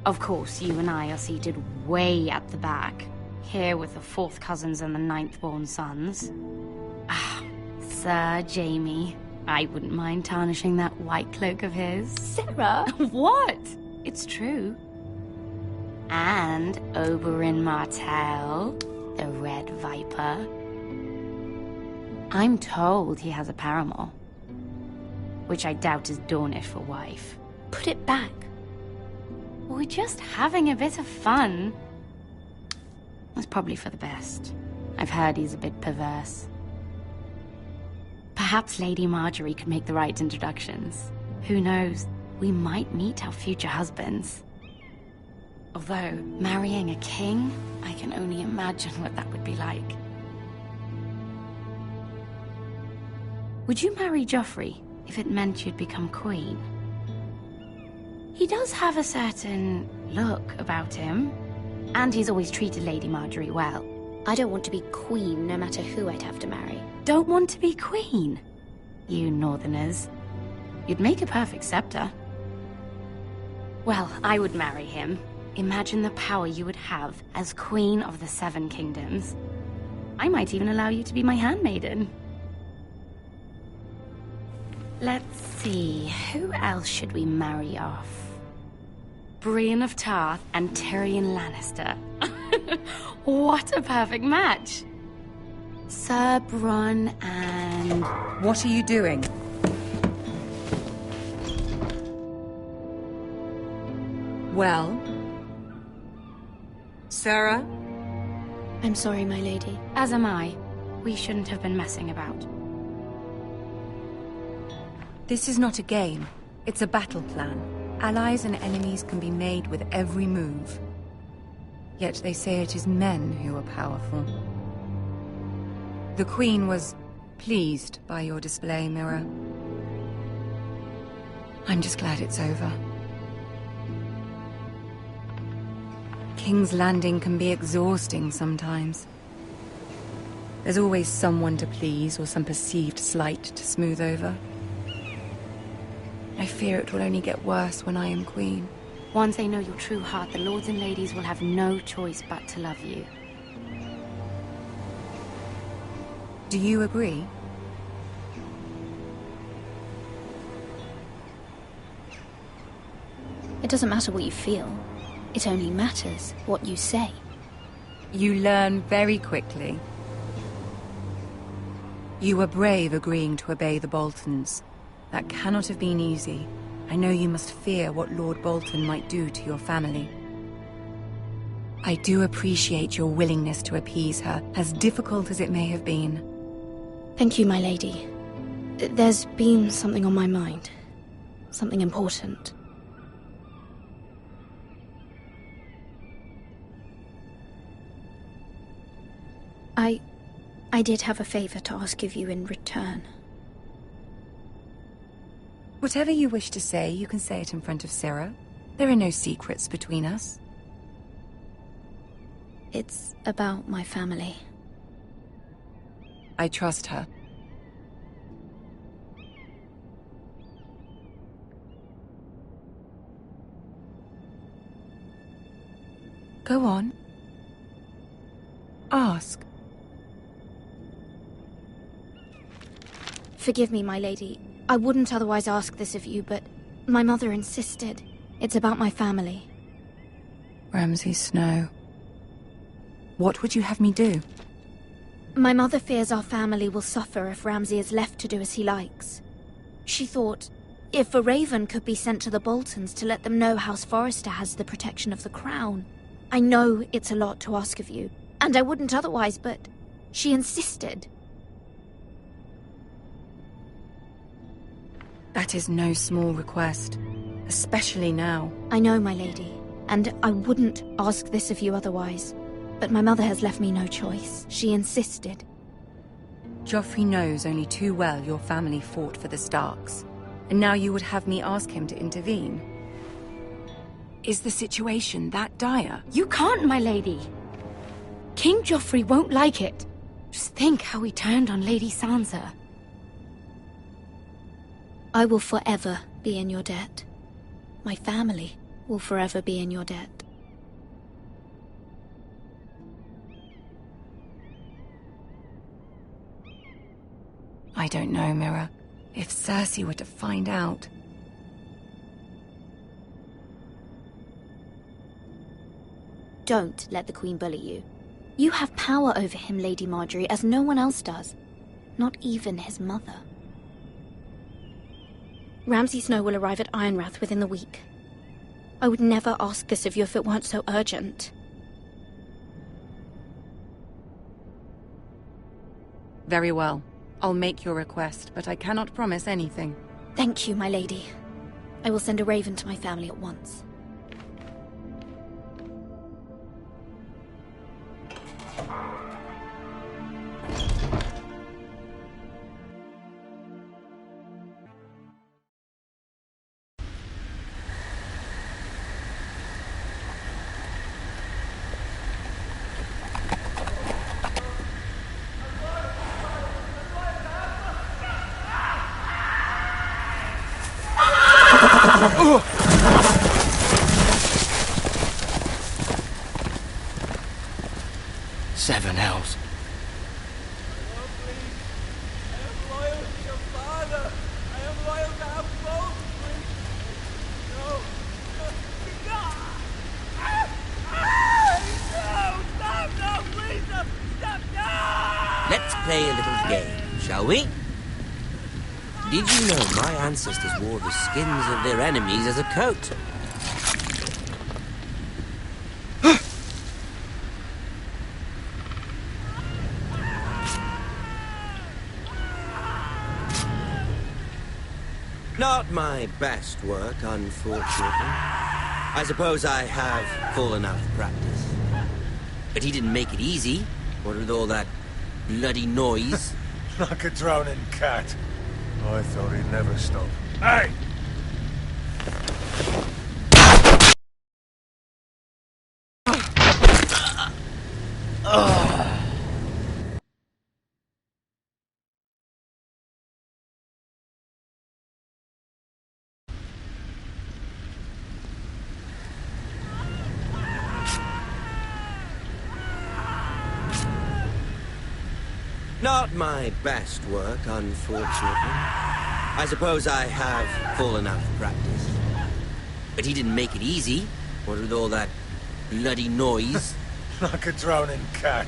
Of course, you and I are seated way at the back, here with the 4th cousins and the 9th-born sons. Ah, Sir Jaime. I wouldn't mind tarnishing that white cloak of his. Sarah! What? It's true. And Oberyn Martell, the Red Viper. I'm told he has a paramour, which I doubt is Dornish for wife. Put it back. We're just having a bit of fun. It's probably for the best. I've heard he's a bit perverse. Perhaps Lady Marjorie could make the right introductions. Who knows? We might meet our future husbands. Although, marrying a king, I can only imagine what that would be like. Would you marry Joffrey if it meant you'd become queen? He does have a certain look about him, and he's always treated Lady Marjorie well. I don't want to be queen no matter who I'd have to marry. Don't want to be queen? You northerners. You'd make a perfect scepter. Well, I would marry him. Imagine the power you would have as Queen of the 7 Kingdoms. I might even allow you to be my handmaiden. Let's see, who else should we marry off? Brienne of Tarth and Tyrion Lannister. What a perfect match! Sir Bronn and... What are you doing? Well? Sarah? I'm sorry, my lady. As am I. We shouldn't have been messing about. This is not a game. It's a battle plan. Allies and enemies can be made with every move. Yet they say it is men who are powerful. The Queen was pleased by your display, Mira. I'm just glad it's over. King's Landing can be exhausting sometimes. There's always someone to please or some perceived slight to smooth over. I fear it will only get worse when I am queen. Once they know your true heart, the lords and ladies will have no choice but to love you. Do you agree? It doesn't matter what you feel. It only matters what you say. You learn very quickly. You were brave agreeing to obey the Boltons. That cannot have been easy. I know you must fear what Lord Bolton might do to your family. I do appreciate your willingness to appease her, as difficult as it may have been. Thank you, my lady. There's been something on my mind. Something important. I did have a favor to ask of you in return. Whatever you wish to say, you can say it in front of Ciri. There are no secrets between us. It's about my family. I trust her. Go on. Ask. Forgive me, my lady. I wouldn't otherwise ask this of you, but my mother insisted. It's about my family. Ramsay Snow. What would you have me do? My mother fears our family will suffer if Ramsay is left to do as he likes. She thought, if a raven could be sent to the Boltons to let them know House Forrester has the protection of the crown. I know it's a lot to ask of you, and I wouldn't otherwise, but she insisted. That is no small request, especially now. I know, my lady, and I wouldn't ask this of you otherwise. But my mother has left me no choice. She insisted. Joffrey knows only too well your family fought for the Starks, and now you would have me ask him to intervene. Is the situation that dire? You can't, my lady. King Joffrey won't like it. Just think how he turned on Lady Sansa. I will forever be in your debt. My family will forever be in your debt. I don't know, Mira. If Cersei were to find out... Don't let the Queen bully you. You have power over him, Lady Margaery, as no one else does. Not even his mother. Ramsay Snow will arrive at Ironrath within the week. I would never ask this of you if it weren't so urgent. Very well. I'll make your request, but I cannot promise anything. Thank you, my lady. I will send a raven to my family at once. Seven hells. Let's play a little game, shall we? Did you know my ancestors wore the skins of their enemies as a coat? Not my best work, unfortunately. I suppose I have fallen out of practice. But he didn't make it easy, what with all that bloody noise. Like a drowning cat. I thought he'd never stop. Hey! Not my best work, unfortunately. I suppose I have fallen out of practice. But he didn't make it easy, what with all that bloody noise. Like a drowning cat.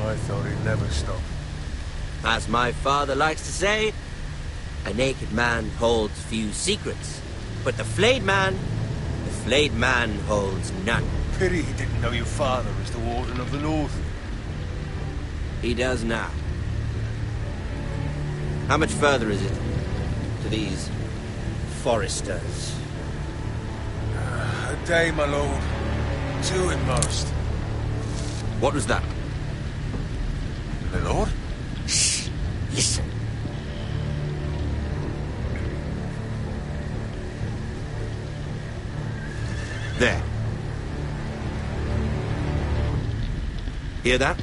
I thought he'd never stop. As my father likes to say, a naked man holds few secrets. But the flayed man holds none. Pity he didn't know your father was the Warden of the North. He does now. How much further is it to these Forresters? A day, my lord. 2 at most. What was that? My lord? Shh! Listen. There. Hear that?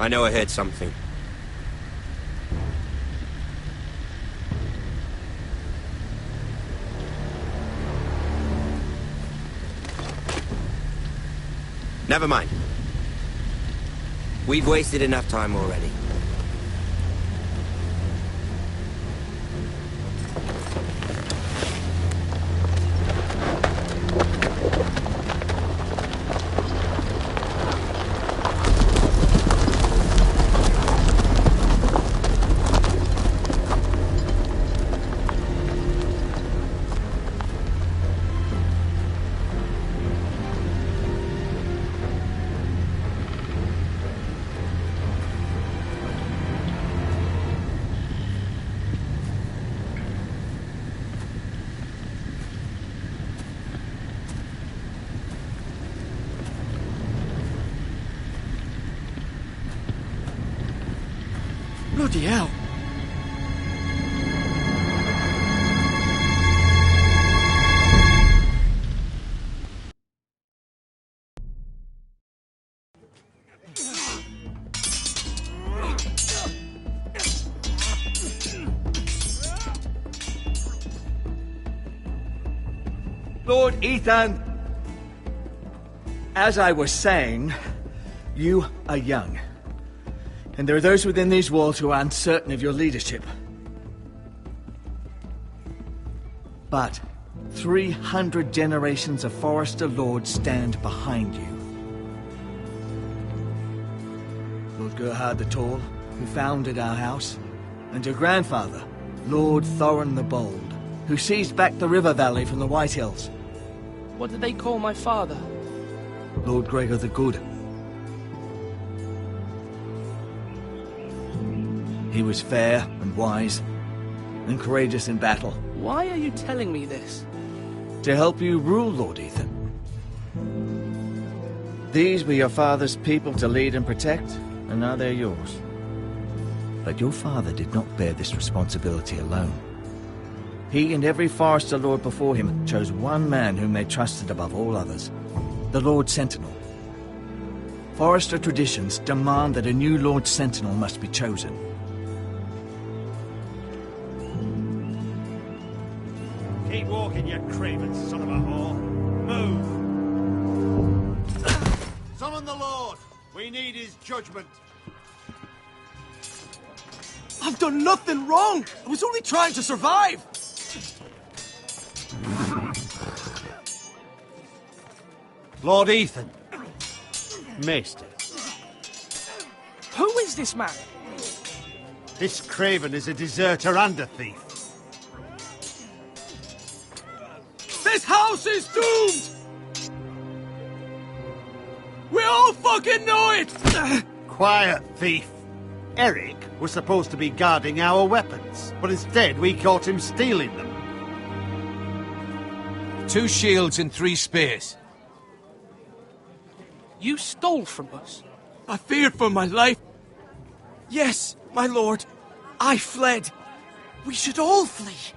I know I heard something. Never mind. We've wasted enough time already. Bloody hell. Lord Ethan! As I was saying, you are young. And there are those within these walls who are uncertain of your leadership. But 300 generations of Forrester Lords stand behind you. Lord Gerhard the Tall, who founded our house, and your grandfather, Lord Thorin the Bold, who seized back the river valley from the White Hills. What did they call my father? Lord Gregor the Good. He was fair and wise, and courageous in battle. Why are you telling me this? To help you rule, Lord Ethan. These were your father's people to lead and protect, and now they're yours. But your father did not bear this responsibility alone. He and every Forrester Lord before him chose one man whom they trusted above all others, the Lord Sentinel. Forrester traditions demand that a new Lord Sentinel must be chosen. Keep walking, you craven son of a whore. Move! Summon the Lord! We need his judgment. I've done nothing wrong! I was only trying to survive! Lord Ethan. Maester. Who is this man? This craven is a deserter and a thief. This house is doomed! We all fucking know it! Quiet, thief. Eric was supposed to be guarding our weapons, but instead we caught him stealing them. 2 shields and 3 spears. You stole from us. I feared for my life. Yes, my lord. I fled. We should all flee.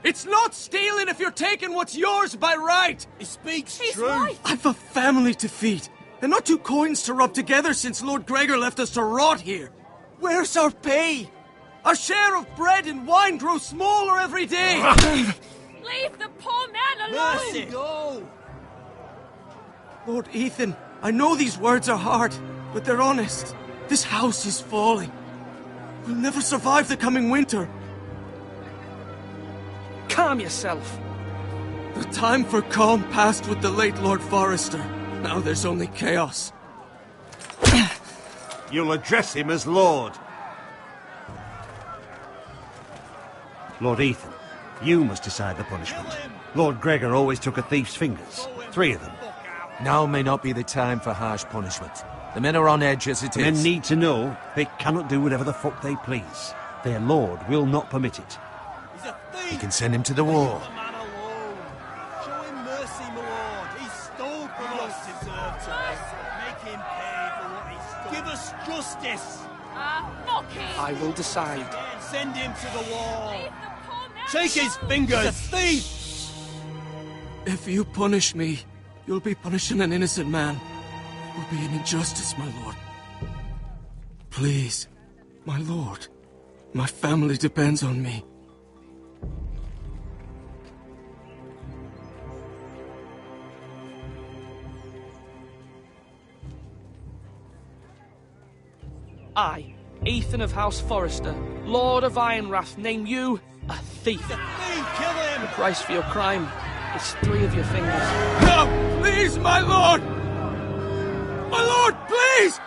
It's not stealing if you're taking what's yours by right. He speaks true. Right. I've a family to feed, and not 2 coins to rub together since Lord Gregor left us to rot here. Where's our pay? Our share of bread and wine grows smaller every day. Leave the poor man alone! Mercy. No. Lord Ethan, I know these words are hard, but they're honest. This house is falling. We'll never survive the coming winter. Calm yourself. The time for calm passed with the late Lord Forrester. Now there's only chaos. You'll address him as Lord. Lord Ethan, you must decide the punishment. Lord Gregor always took a thief's fingers. 3 of them. Now may not be the time for harsh punishment. The men are on edge as it is. Men need to know they cannot do whatever the fuck they please. Their lord will not permit it. You can send him to the war. Show him mercy, my lord. He stole from us. Deserve to make him pay for what justice! I will decide. Send him to the wall! Take his fingers! The thief! If you punish me, you'll be punishing an innocent man. It will be an injustice, my lord. Please, my lord. My family depends on me. I, Ethan of House Forrester, Lord of Ironrath, name you a thief. The thief! Kill him! The price for your crime is 3 of your fingers. No! Please, my lord! My lord, please!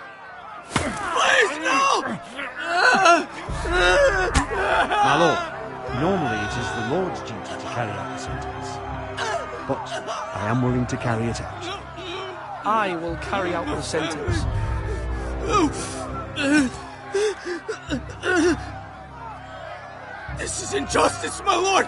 Please, no! My lord, normally it is the Lord's duty to carry out the sentence. But I am willing to carry it out. I will carry out the sentence. This is injustice, my lord!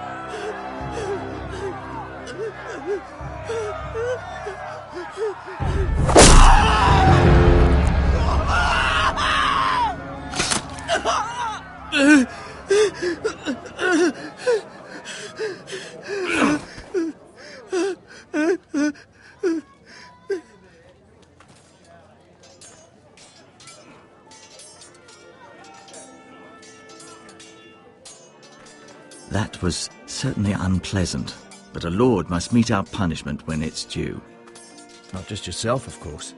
That was certainly unpleasant, but a lord must mete out punishment when it's due. Not just yourself, of course.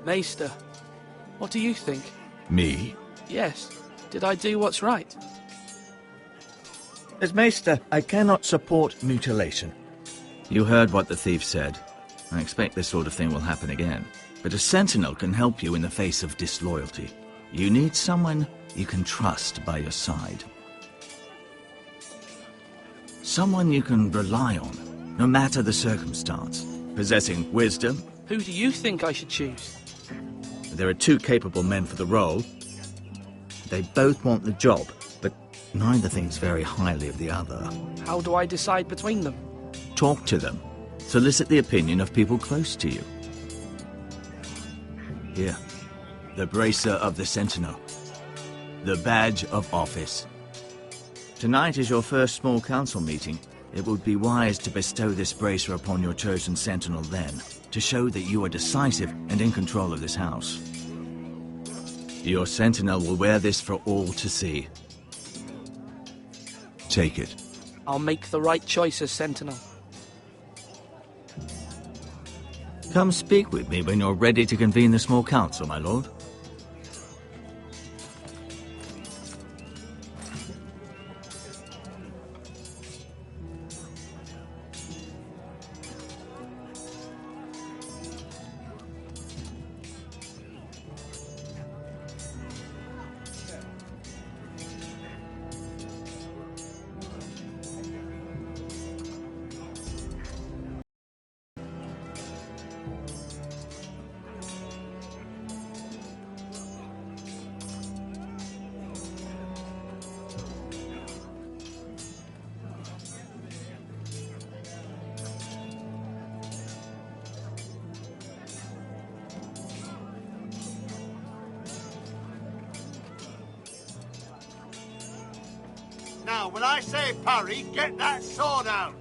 Maester, what do you think? Me? Yes. Did I do what's right? As Maester, I cannot support mutilation. You heard what the thief said. I expect this sort of thing will happen again. But a sentinel can help you in the face of disloyalty. You need someone you can trust by your side. Someone you can rely on, no matter the circumstance. Possessing wisdom. Who do you think I should choose? There are 2 capable men for the role. They both want the job, but neither thinks very highly of the other. How do I decide between them? Talk to them. Solicit the opinion of people close to you. Here, the bracer of the Sentinel. The badge of office. Tonight is your first small council meeting. It would be wise to bestow this bracer upon your chosen Sentinel then, to show that you are decisive and in control of this house. Your Sentinel will wear this for all to see. Take it. I'll make the right choice as Sentinel. Come speak with me when you're ready to convene the small council, my lord. Now, when I say parry, get that sword out!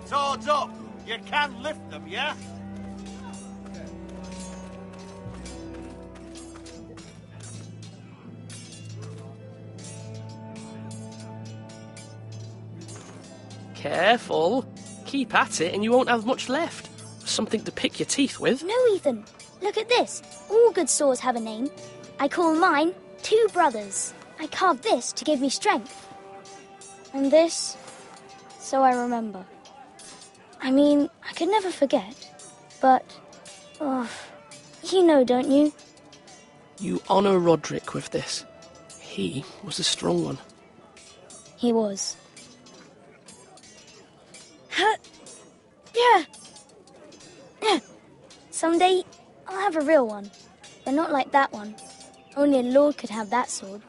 Swords up! You can lift them, yeah? Careful. Keep at it and you won't have much left. Something to pick your teeth with. No, Ethan. Look at this. All good swords have a name. I call mine Two Brothers. I carved this to give me strength. And this, so I remember. I mean, I could never forget. But, you know, don't you? You honour Roderick with this. He was a strong one. He was. Yeah. Someday, I'll have a real one. But not like that one. Only a lord could have that sword.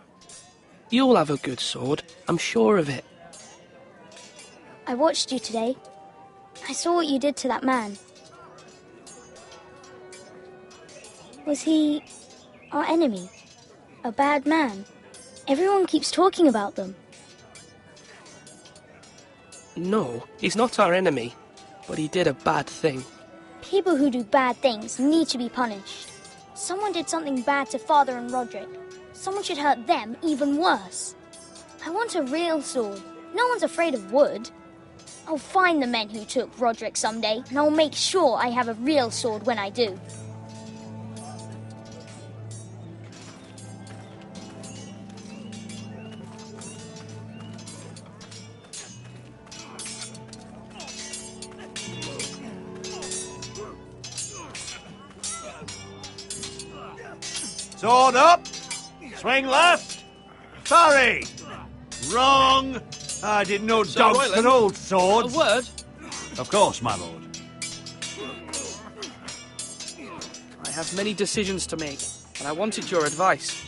You'll have a good sword. I'm sure of it. I watched you today. I saw what you did to that man. Was he our enemy? A bad man? Everyone keeps talking about them. No, he's not our enemy, but he did a bad thing. People who do bad things need to be punished. Someone did something bad to Father and Roderick. Someone should hurt them even worse. I want a real sword. No one's afraid of wood. I'll find the men who took Roderick someday, and I'll make sure I have a real sword when I do. Sword up! Swing left! Sorry! Wrong! I didn't know Sir dogs Royland, could hold swords. A word? Of course, my lord. I have many decisions to make, and I wanted your advice.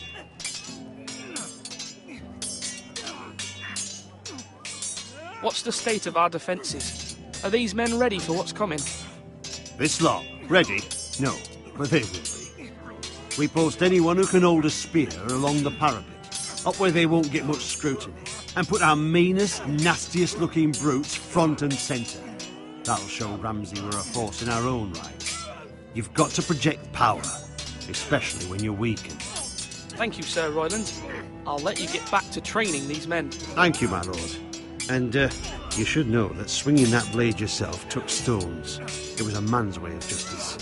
What's the state of our defences? Are these men ready for what's coming? This lot, ready? No, but they will be. We post anyone who can hold a spear along the parapet, up where they won't get much scrutiny, and put our meanest, nastiest looking brutes front and centre. That'll show Ramsay we're a force in our own right. You've got to project power, especially when you're weakened. Thank you, Sir Royland. I'll let you get back to training these men. Thank you, my lord. And, you should know that swinging that blade yourself took stones. It was a man's way of justice.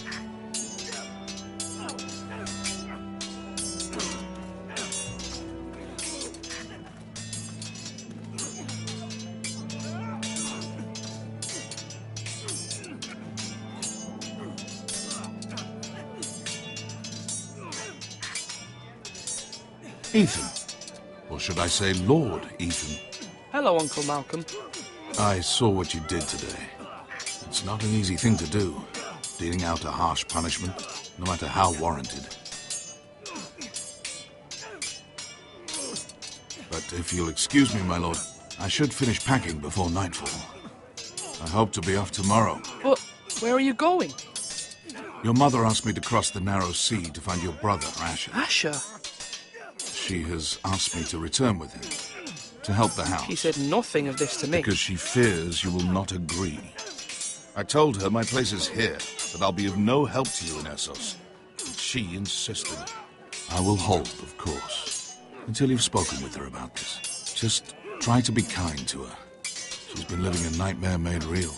Ethan. Or should I say Lord Ethan? Hello, Uncle Malcolm. I saw what you did today. It's not an easy thing to do, dealing out a harsh punishment, no matter how warranted. But if you'll excuse me, my lord, I should finish packing before nightfall. I hope to be off tomorrow. But where are you going? Your mother asked me to cross the narrow sea to find your brother, Asher. Asher? She has asked me to return with him, to help the house. She said nothing of this to me. Because she fears you will not agree. I told her my place is here, that I'll be of no help to you in Essos. But she insisted. I will hold, of course, until you've spoken with her about this. Just try to be kind to her. She's been living a nightmare made real.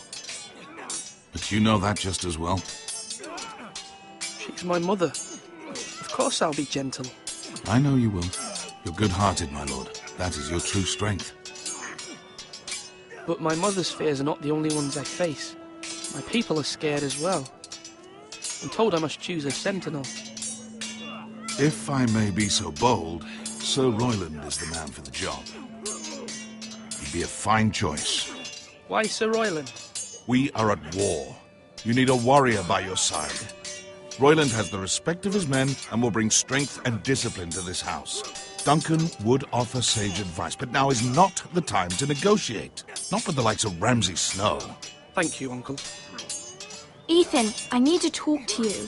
But you know that just as well. She's my mother. Of course I'll be gentle. I know you will. You're good-hearted, my lord. That is your true strength. But my mother's fears are not the only ones I face. My people are scared as well. I'm told I must choose a sentinel. If I may be so bold, Sir Royland is the man for the job. He'd be a fine choice. Why Sir Royland? We are at war. You need a warrior by your side. Royland has the respect of his men and will bring strength and discipline to this house. Duncan would offer sage advice, but now is not the time to negotiate. Not with the likes of Ramsay Snow. Thank you, Uncle. Ethan, I need to talk to you.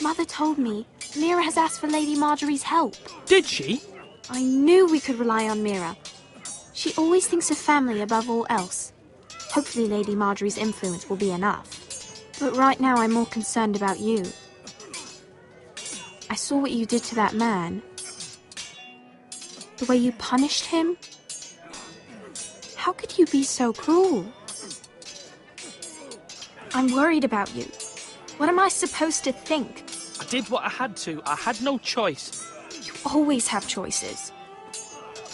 Mother told me Mira has asked for Lady Marjorie's help. Did she? I knew we could rely on Mira. She always thinks of family above all else. Hopefully Lady Marjorie's influence will be enough. But right now I'm more concerned about you. I saw what you did to that man. The way you punished him. How could you be so cruel? I'm worried about you. What am I supposed to think? I did what I had to. I had no choice. You always have choices.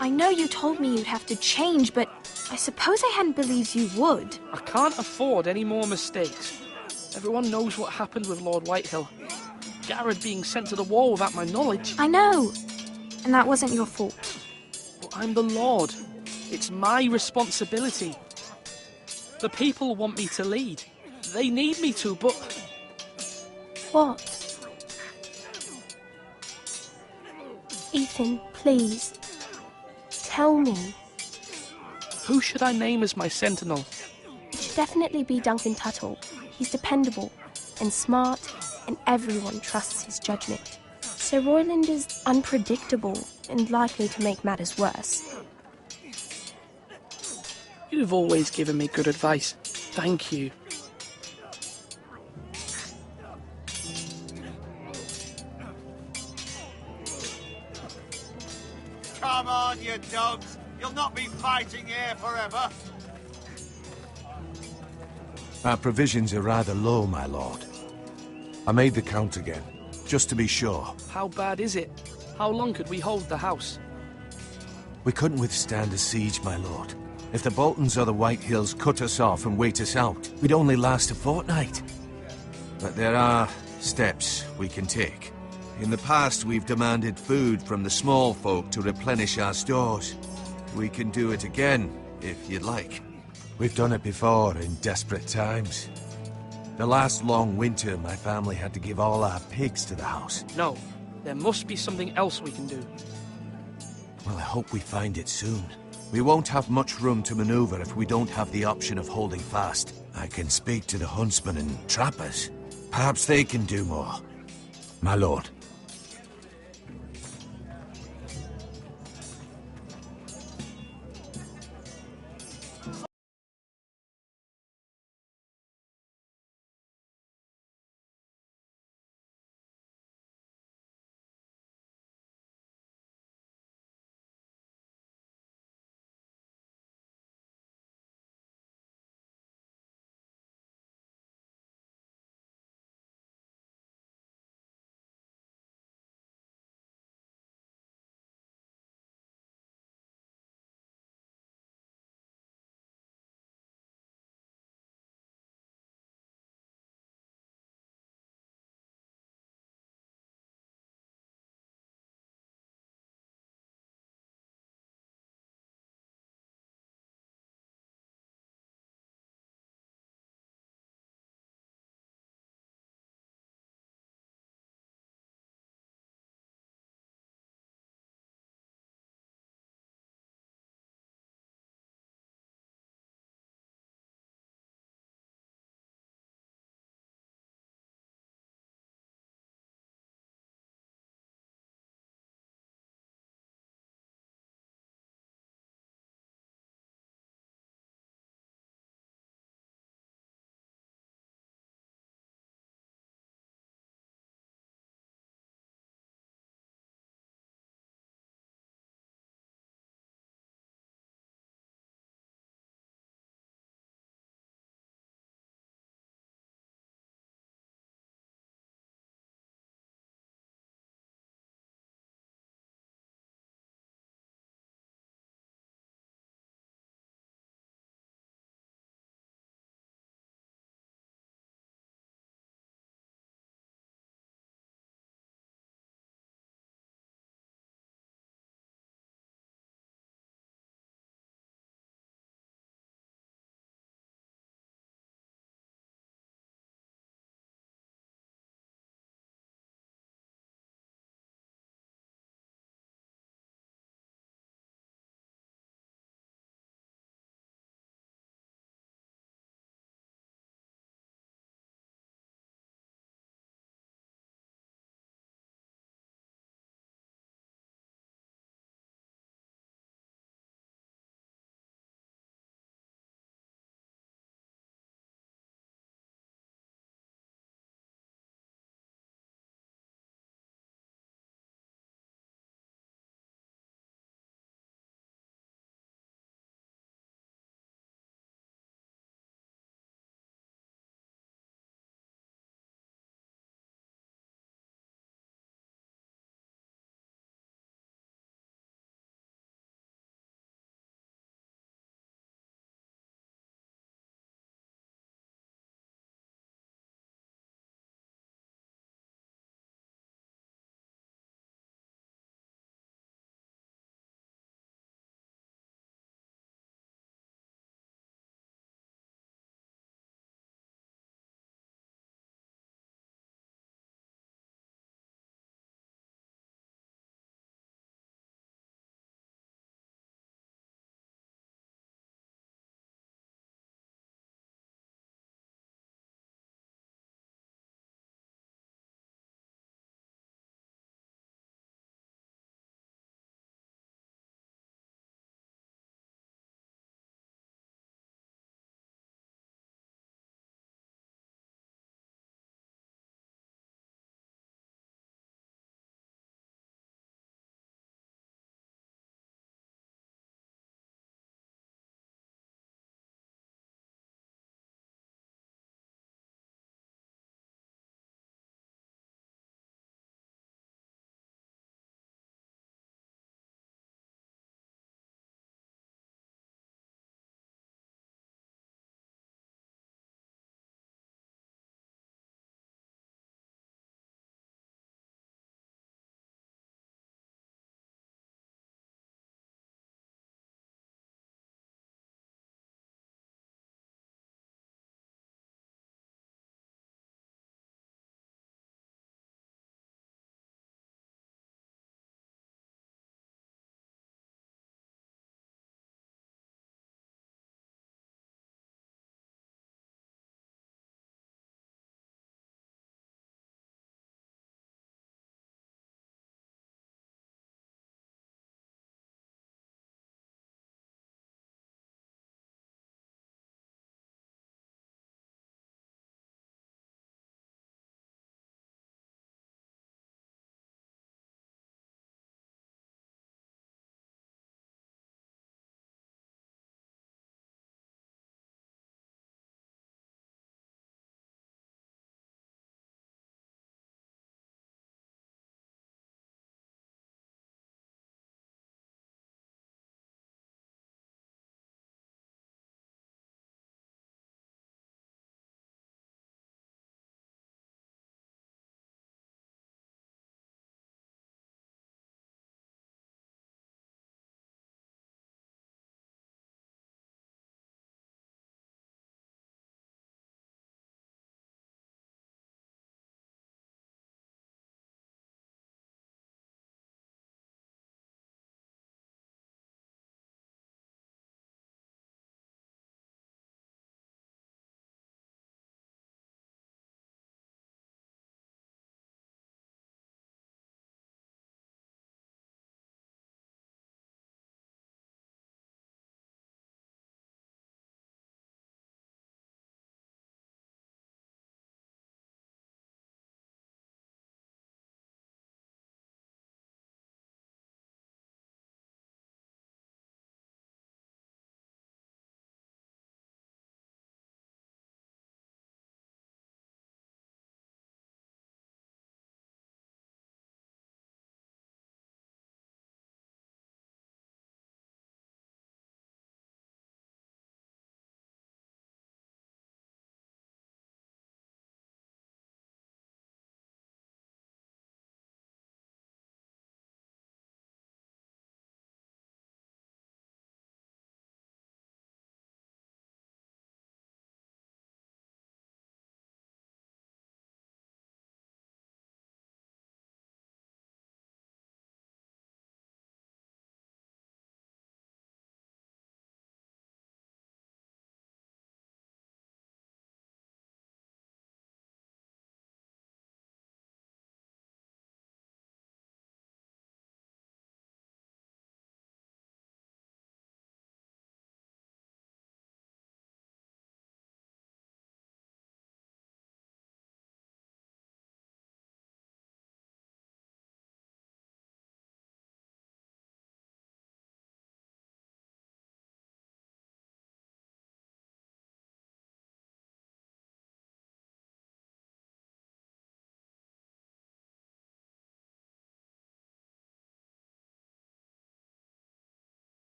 I know you told me you'd have to change, but I suppose I hadn't believed you would. I can't afford any more mistakes. Everyone knows what happened with Lord Whitehill. Garrett being sent to the wall without my knowledge. I know. And that wasn't your fault. But I'm the Lord. It's my responsibility. The people want me to lead. They need me to, but... What? Ethan, please. Tell me. Who should I name as my sentinel? It should definitely be Duncan Tuttle. He's dependable and smart, and everyone trusts his judgment. Sir Royland is unpredictable and likely to make matters worse. You've always given me good advice. Thank you. Come on, you dogs. You'll not be fighting here forever. Our provisions are rather low, my lord. I made the count again, just to be sure. How bad is it? How long could we hold the house? We couldn't withstand a siege, my lord. If the Boltons or the Whitehills cut us off and wait us out, we'd only last a fortnight. But there are steps we can take. In the past, we've demanded food from the small folk to replenish our stores. We can do it again, if you'd like. We've done it before in desperate times. The last long winter, my family had to give all our pigs to the house. No, there must be something else we can do. Well, I hope we find it soon. We won't have much room to maneuver if we don't have the option of holding fast. I can speak to the huntsmen and trappers. Perhaps they can do more. My lord.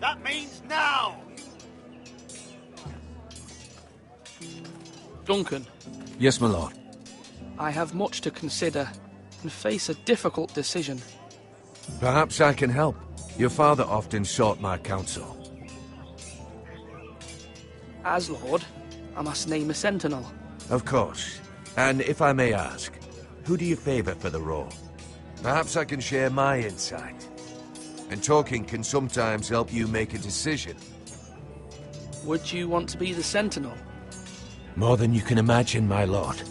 That means now! Duncan. Yes, my lord. I have much to consider and face a difficult decision. Perhaps I can help. Your father often sought my counsel. As Lord, I must name a sentinel. Of course. And if I may ask, who do you favor for the role? Perhaps I can share my insight. And talking can sometimes help you make a decision. Would you want to be the sentinel? More than you can imagine, my lord.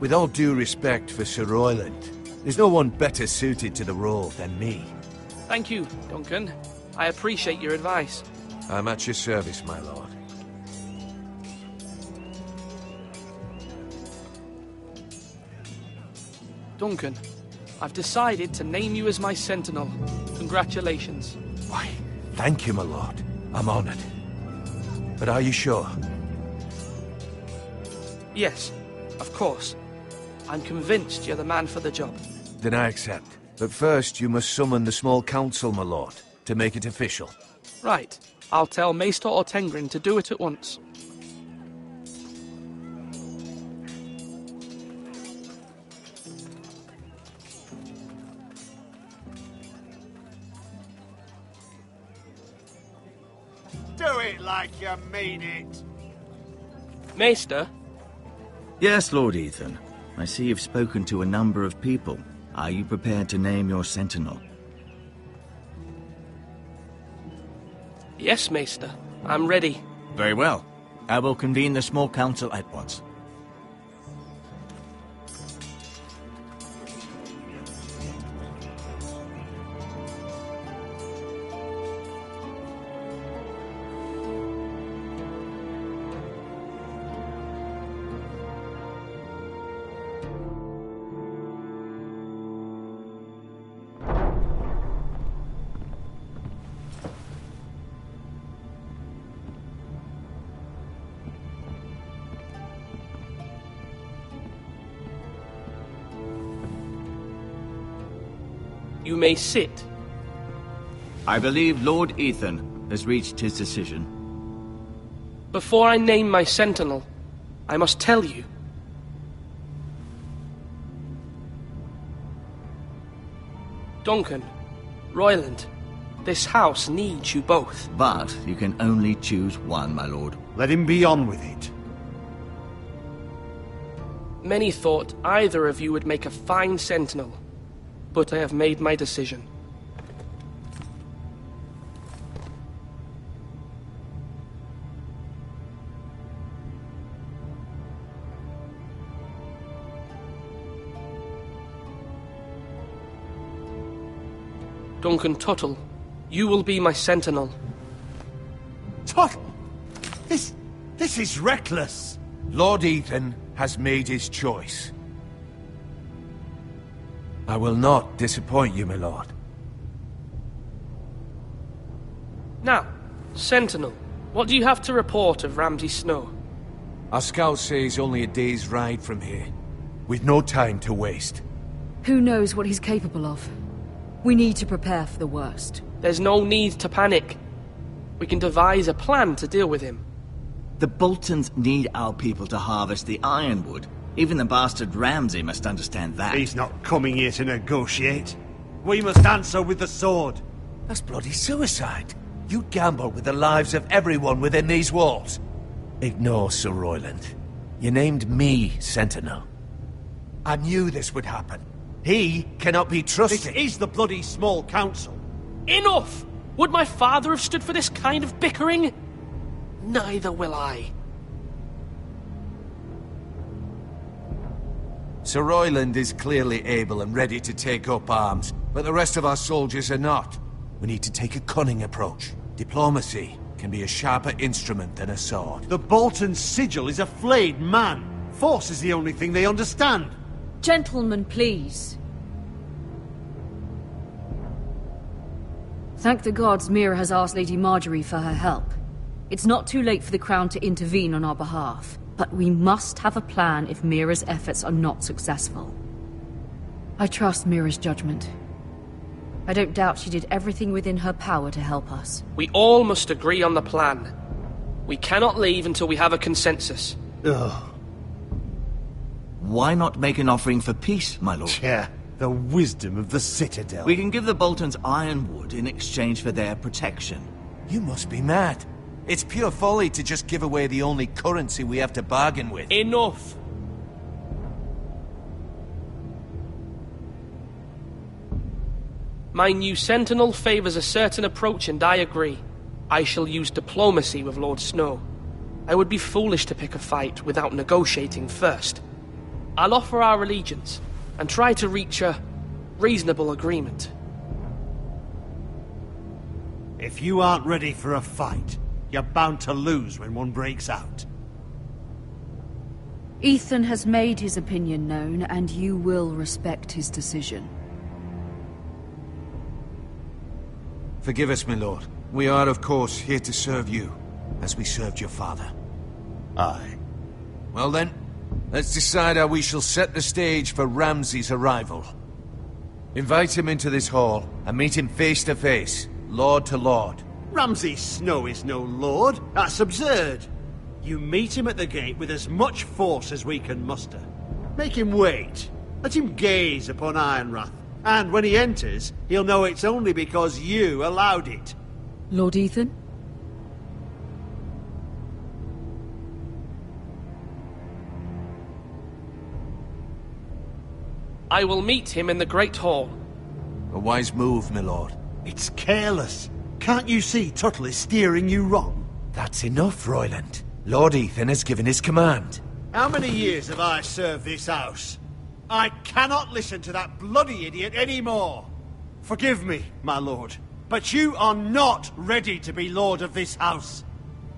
With all due respect for Sir Royland, there's no one better suited to the role than me. Thank you, Duncan. I appreciate your advice. I'm at your service, my lord. Duncan, I've decided to name you as my sentinel. Congratulations. Why, thank you, my lord. I'm honored. But are you sure? Yes, of course. I'm convinced you're the man for the job. Then I accept. But first, you must summon the small council, my lord, to make it official. Right. I'll tell Maester Ortengrin to do it at once. Do it like you mean it. Maester? Yes, Lord Ethan. I see you've spoken to a number of people. Are you prepared to name your sentinel? Yes, Maester. I'm ready. Very well. I will convene the small council at once. You may sit. I believe Lord Ethan has reached his decision. Before I name my sentinel, I must tell you. Duncan, Royland, this house needs you both. But you can only choose one, my lord. Let him be on with it. Many thought either of you would make a fine sentinel, but I have made my decision. Duncan Tuttle, you will be my sentinel. Tuttle! This is reckless! Lord Ethan has made his choice. I will not disappoint you, my lord. Now, sentinel, what do you have to report of Ramsay Snow? Our scouts say he's only a day's ride from here, with no time to waste. Who knows what he's capable of? We need to prepare for the worst. There's no need to panic. We can devise a plan to deal with him. The Boltons need our people to harvest the ironwood. Even the bastard Ramsay must understand that. He's not coming here to negotiate. We must answer with the sword. That's bloody suicide. You'd gamble with the lives of everyone within these walls. Ignore Sir Royland. You named me Sentinel. I knew this would happen. He cannot be trusted. This is the bloody small council. Enough! Would my father have stood for this kind of bickering? Neither will I. Sir Royland is clearly able and ready to take up arms, but the rest of our soldiers are not. We need to take a cunning approach. Diplomacy can be a sharper instrument than a sword. The Bolton sigil is a flayed man. Force is the only thing they understand. Gentlemen, please. Thank the gods Mira has asked Lady Marjorie for her help. It's not too late for the Crown to intervene on our behalf, but we must have a plan if Mira's efforts are not successful. I trust Mira's judgment. I don't doubt she did everything within her power to help us. We all must agree on the plan. We cannot leave until we have a consensus. Ugh. Why not make an offering for peace, my lord? Yeah, the wisdom of the Citadel. We can give the Boltons ironwood in exchange for their protection. You must be mad. It's pure folly to just give away the only currency we have to bargain with. Enough! My new Sentinel favours a certain approach, and I agree. I shall use diplomacy with Lord Snow. I would be foolish to pick a fight without negotiating first. I'll offer our allegiance, and try to reach a reasonable agreement. If you aren't ready for a fight, you're bound to lose when one breaks out. Ethan has made his opinion known, and you will respect his decision. Forgive us, my lord. We are, of course, here to serve you, as we served your father. Aye. Well then, let's decide how we shall set the stage for Ramsay's arrival. Invite him into this hall, and meet him face to face, lord to lord. Ramsay Snow is no lord. That's absurd. You meet him at the gate with as much force as we can muster. Make him wait. Let him gaze upon Ironrath. And when he enters, he'll know it's only because you allowed it. Lord Ethan? I will meet him in the Great Hall. A wise move, my lord. It's careless. Can't you see Tuttle is steering you wrong? That's enough, Royland. Lord Ethan has given his command. How many years have I served this house? I cannot listen to that bloody idiot anymore. Forgive me, my lord, but you are not ready to be lord of this house.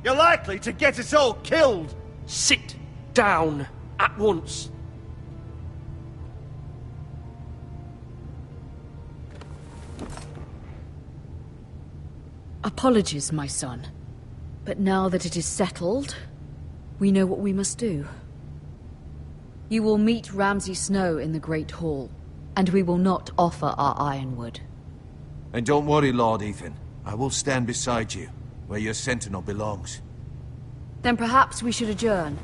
You're likely to get us all killed. Sit down at once. Apologies, my son. But now that it is settled, we know what we must do. You will meet Ramsay Snow in the Great Hall, and we will not offer our ironwood. And don't worry, Lord Ethan. I will stand beside you, where your sentinel belongs. Then perhaps we should adjourn.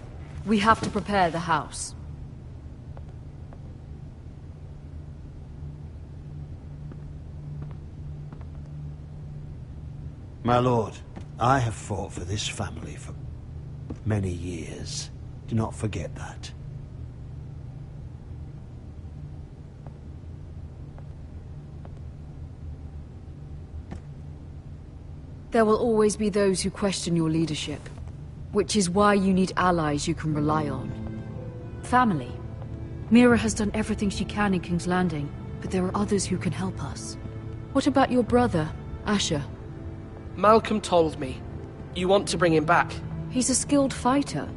We have to prepare the house. My lord, I have fought for this family for many years. Do not forget that. There will always be those who question your leadership, which is why you need allies you can rely on. Family. Mira has done everything she can in King's Landing, but there are others who can help us. What about your brother, Asher? Malcolm told me. You want to bring him back? He's a skilled fighter.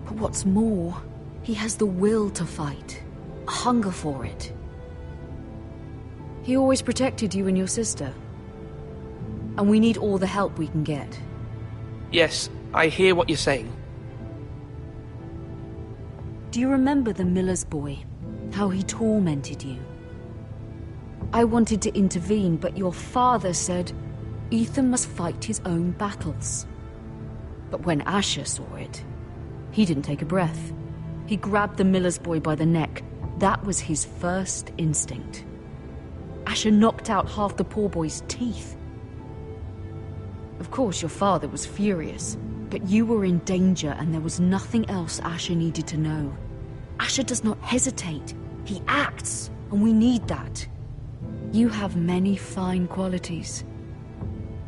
But what's more, he has the will to fight. A hunger for it. He always protected you and your sister. And we need all the help we can get. Yes, I hear what you're saying. Do you remember the miller's boy? How he tormented you? I wanted to intervene, but your father said Ethan must fight his own battles. But when Asher saw it, he didn't take a breath. He grabbed the miller's boy by the neck. That was his first instinct. Asher knocked out half the poor boy's teeth. Of course, your father was furious, but you were in danger and there was nothing else Asher needed to know. Asher does not hesitate. He acts, and we need that. You have many fine qualities,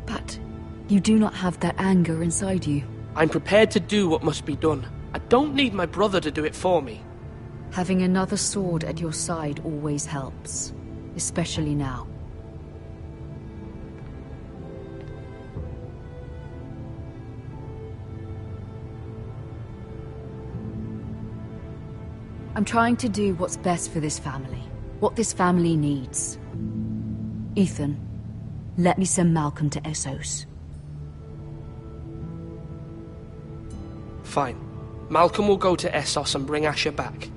but you do not have that anger inside you. I'm prepared to do what must be done. I don't need my brother to do it for me. Having another sword at your side always helps, especially now. I'm trying to do what's best for this family, what this family needs. Ethan, let me send Malcolm to Essos. Fine. Malcolm will go to Essos and bring Asher back.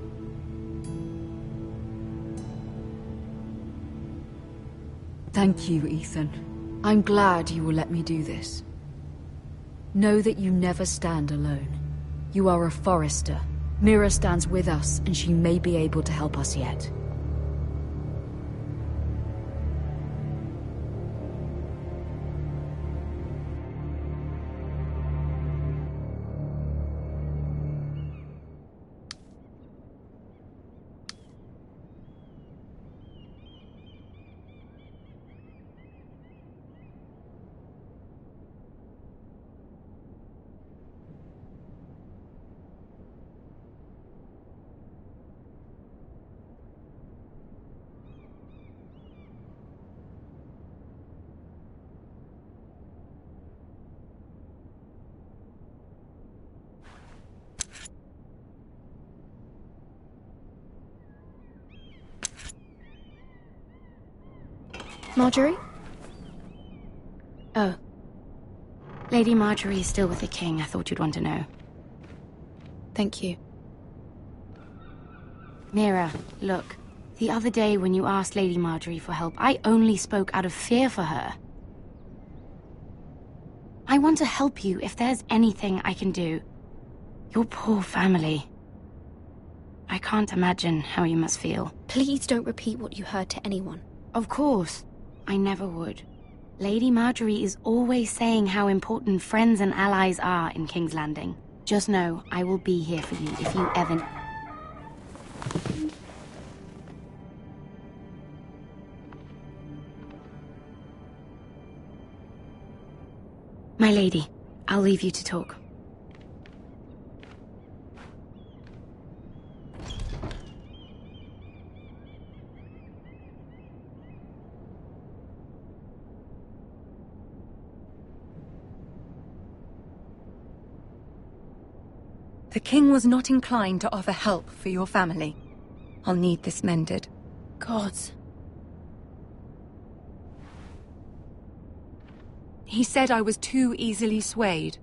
Thank you, Ethan. I'm glad you will let me do this. Know that you never stand alone. You are a Forrester. Mira stands with us, and she may be able to help us yet. Marjorie? Oh. Lady Marjorie is still with the king. I thought you'd want to know. Thank you. Mira, look. The other day when you asked Lady Marjorie for help, I only spoke out of fear for her. I want to help you if there's anything I can do. Your poor family. I can't imagine how you must feel. Please don't repeat what you heard to anyone. Of course. I never would. Lady Marjorie is always saying how important friends and allies are in King's Landing. Just know, I will be here for you if you ever... My lady, I'll leave you to talk. The king was not inclined to offer help for your family. I'll need this mended. Gods. He said I was too easily swayed.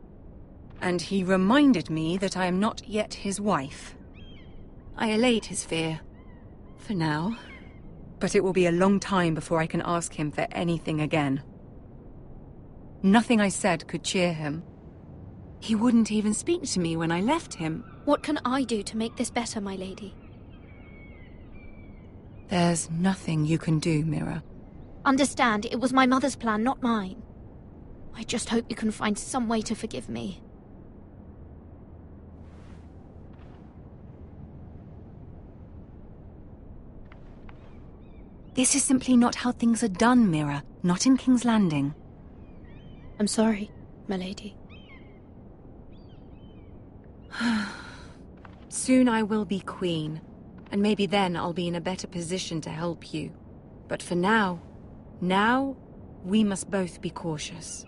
And he reminded me that I am not yet his wife. I allayed his fear. For now. But it will be a long time before I can ask him for anything again. Nothing I said could cheer him. He wouldn't even speak to me when I left him. What can I do to make this better, my lady? There's nothing you can do, Mira. Understand, it was my mother's plan, not mine. I just hope you can find some way to forgive me. This is simply not how things are done, Mira. Not in King's Landing. I'm sorry, my lady. Soon I will be queen, and maybe then I'll be in a better position to help you. But for now, we must both be cautious.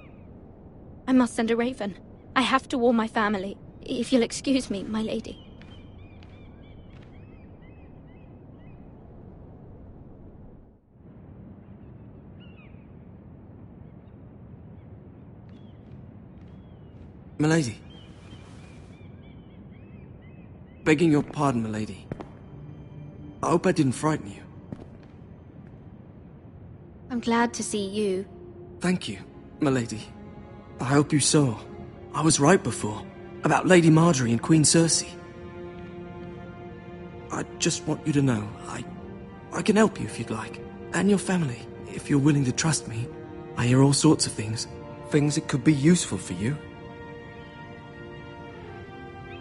I must send a raven. I have to warn my family. If you'll excuse me, my lady. Milady. Begging your pardon, milady. I hope I didn't frighten you. I'm glad to see you. Thank you, milady. I hope you saw. I was right before. About Lady Marjorie and Queen Cersei. I just want you to know, I can help you if you'd like. And your family, if you're willing to trust me. I hear all sorts of things. Things that could be useful for you.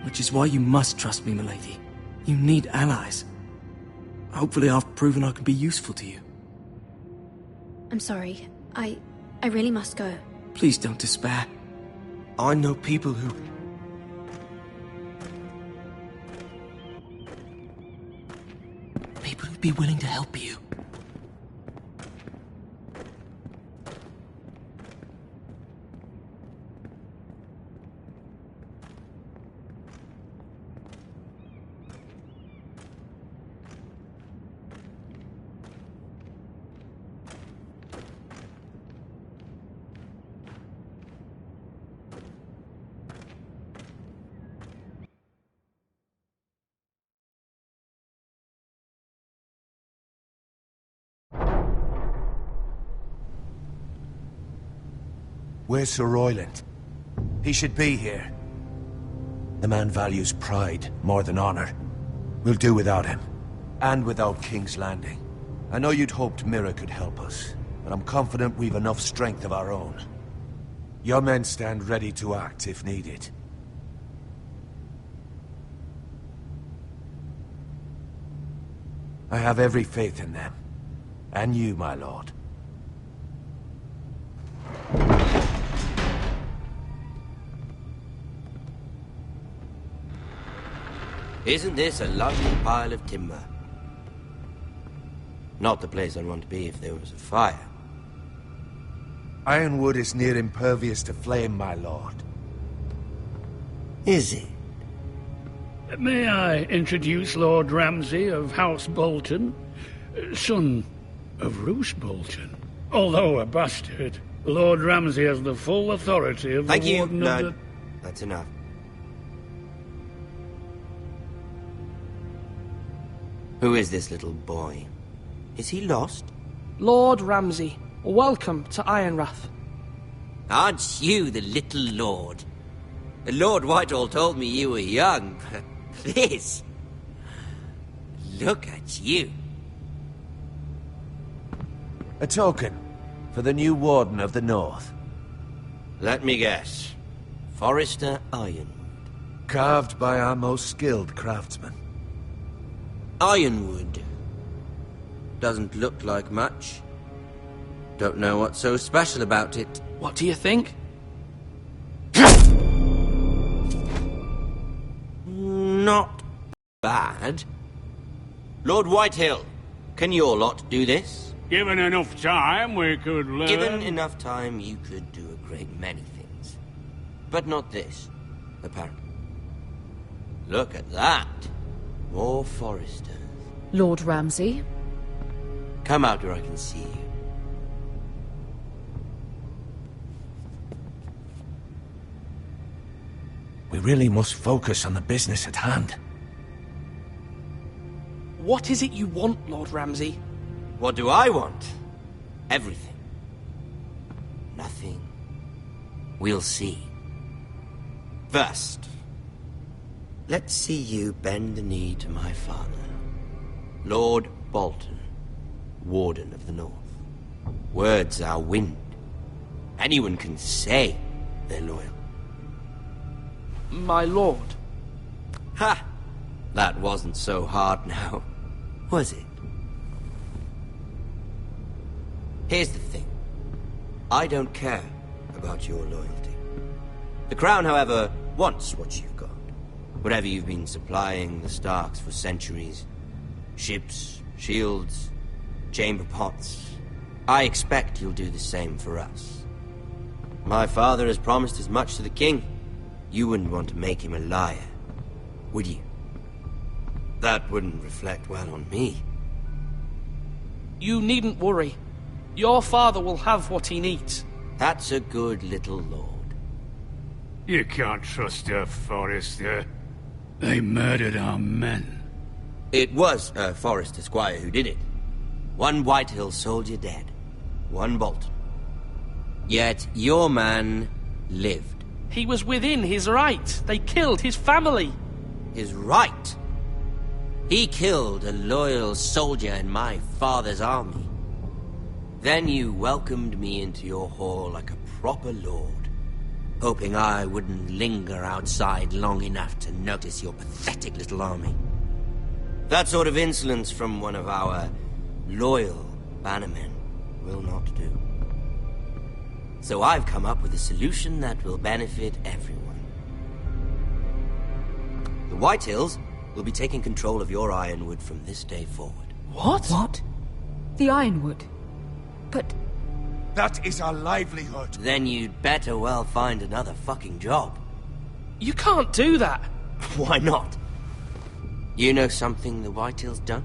Which is why you must trust me, milady. You need allies. Hopefully I've proven I can be useful to you. I'm sorry. I really must go. Please don't despair. I know people who... People who'd be willing to help you. Where's Sir Royland? He should be here. The man values pride more than honor. We'll do without him. And without King's Landing. I know you'd hoped Mira could help us, but I'm confident we've enough strength of our own. Your men stand ready to act if needed. I have every faith in them. And you, my lord. Isn't this a lovely pile of timber? Not the place I'd want to be if there was a fire. Ironwood is near impervious to flame, my lord. Is it? May I introduce Lord Ramsay of House Bolton, son of Roose Bolton. Although a bastard, Lord Ramsay has the full authority of Thank the you, Warden Lord. of the... That's enough. Who is this little boy? Is he lost? Lord Ramsay, welcome to Ironrath. Aren't you the little lord? Lord Whitehall told me you were young, but this... Look at you. A token for the new Warden of the North. Let me guess. Forrester Ironwood. Carved by our most skilled craftsmen. Ironwood. Doesn't look like much. Don't know what's so special about it. What do you think? Not bad. Lord Whitehill, can your lot do this? Given enough time, we could learn... Given enough time, you could do a great many things. But not this, apparently. Look at that. More Forresters. Lord Ramsay? Come out where I can see you. We really must focus on the business at hand. What is it you want, Lord Ramsay? What do I want? Everything. Nothing. We'll see. First, let's see you bend the knee to my father, Lord Bolton, Warden of the North. Words are wind. Anyone can say they're loyal. My lord. Ha! That wasn't so hard now, was it? Here's the thing. I don't care about your loyalty. The Crown, however, wants what you've got. Whatever you've been supplying the Starks for centuries. Ships, shields, chamber pots. I expect you'll do the same for us. My father has promised as much to the king. You wouldn't want to make him a liar, would you? That wouldn't reflect well on me. You needn't worry. Your father will have what he needs. That's a good little lord. You can't trust her, Forrester. They murdered our men. It was Forrester Squire who did it. One Whitehill soldier dead. One Bolton. Yet your man lived. He was within his right. They killed his family. His right? He killed a loyal soldier in my father's army. Then you welcomed me into your hall like a proper lord, hoping I wouldn't linger outside long enough to notice your pathetic little army. That sort of insolence from one of our loyal bannermen will not do. So I've come up with a solution that will benefit everyone. The Whitehills will be taking control of your Ironwood from this day forward. What? What? The Ironwood? But... That is our livelihood. Then you'd better well find another fucking job. You can't do that. Why not? You know something the Whitehills don't?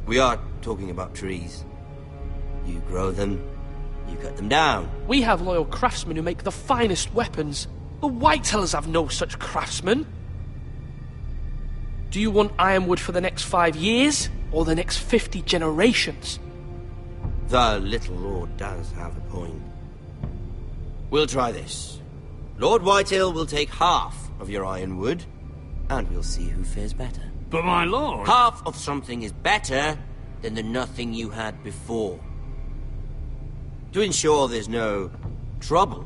We are talking about trees. You grow them, you cut them down. We have loyal craftsmen who make the finest weapons. The Whitehills have no such craftsmen. Do you want Ironwood for the next 5 years, or the next 50 generations? The little lord does have a point. We'll try this. Lord Whitehill will take half of your ironwood, and we'll see who fares better. But my lord... Half of something is better than the nothing you had before. To ensure there's no trouble,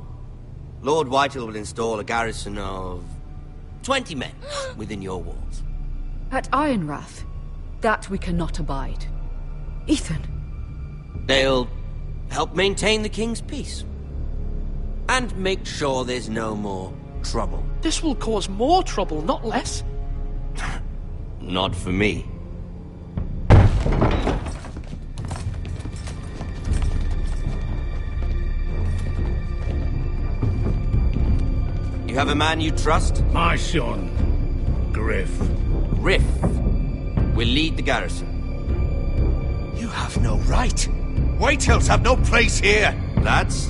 Lord Whitehill will install a garrison of 20 men within your walls. At Ironrath? That we cannot abide. Ethan. They'll help maintain the king's peace. And make sure there's no more trouble. This will cause more trouble, not less. Not for me. You have a man you trust? My son, Griff. Griff will lead the garrison. You have no right. Whitehills have no place here. Lads,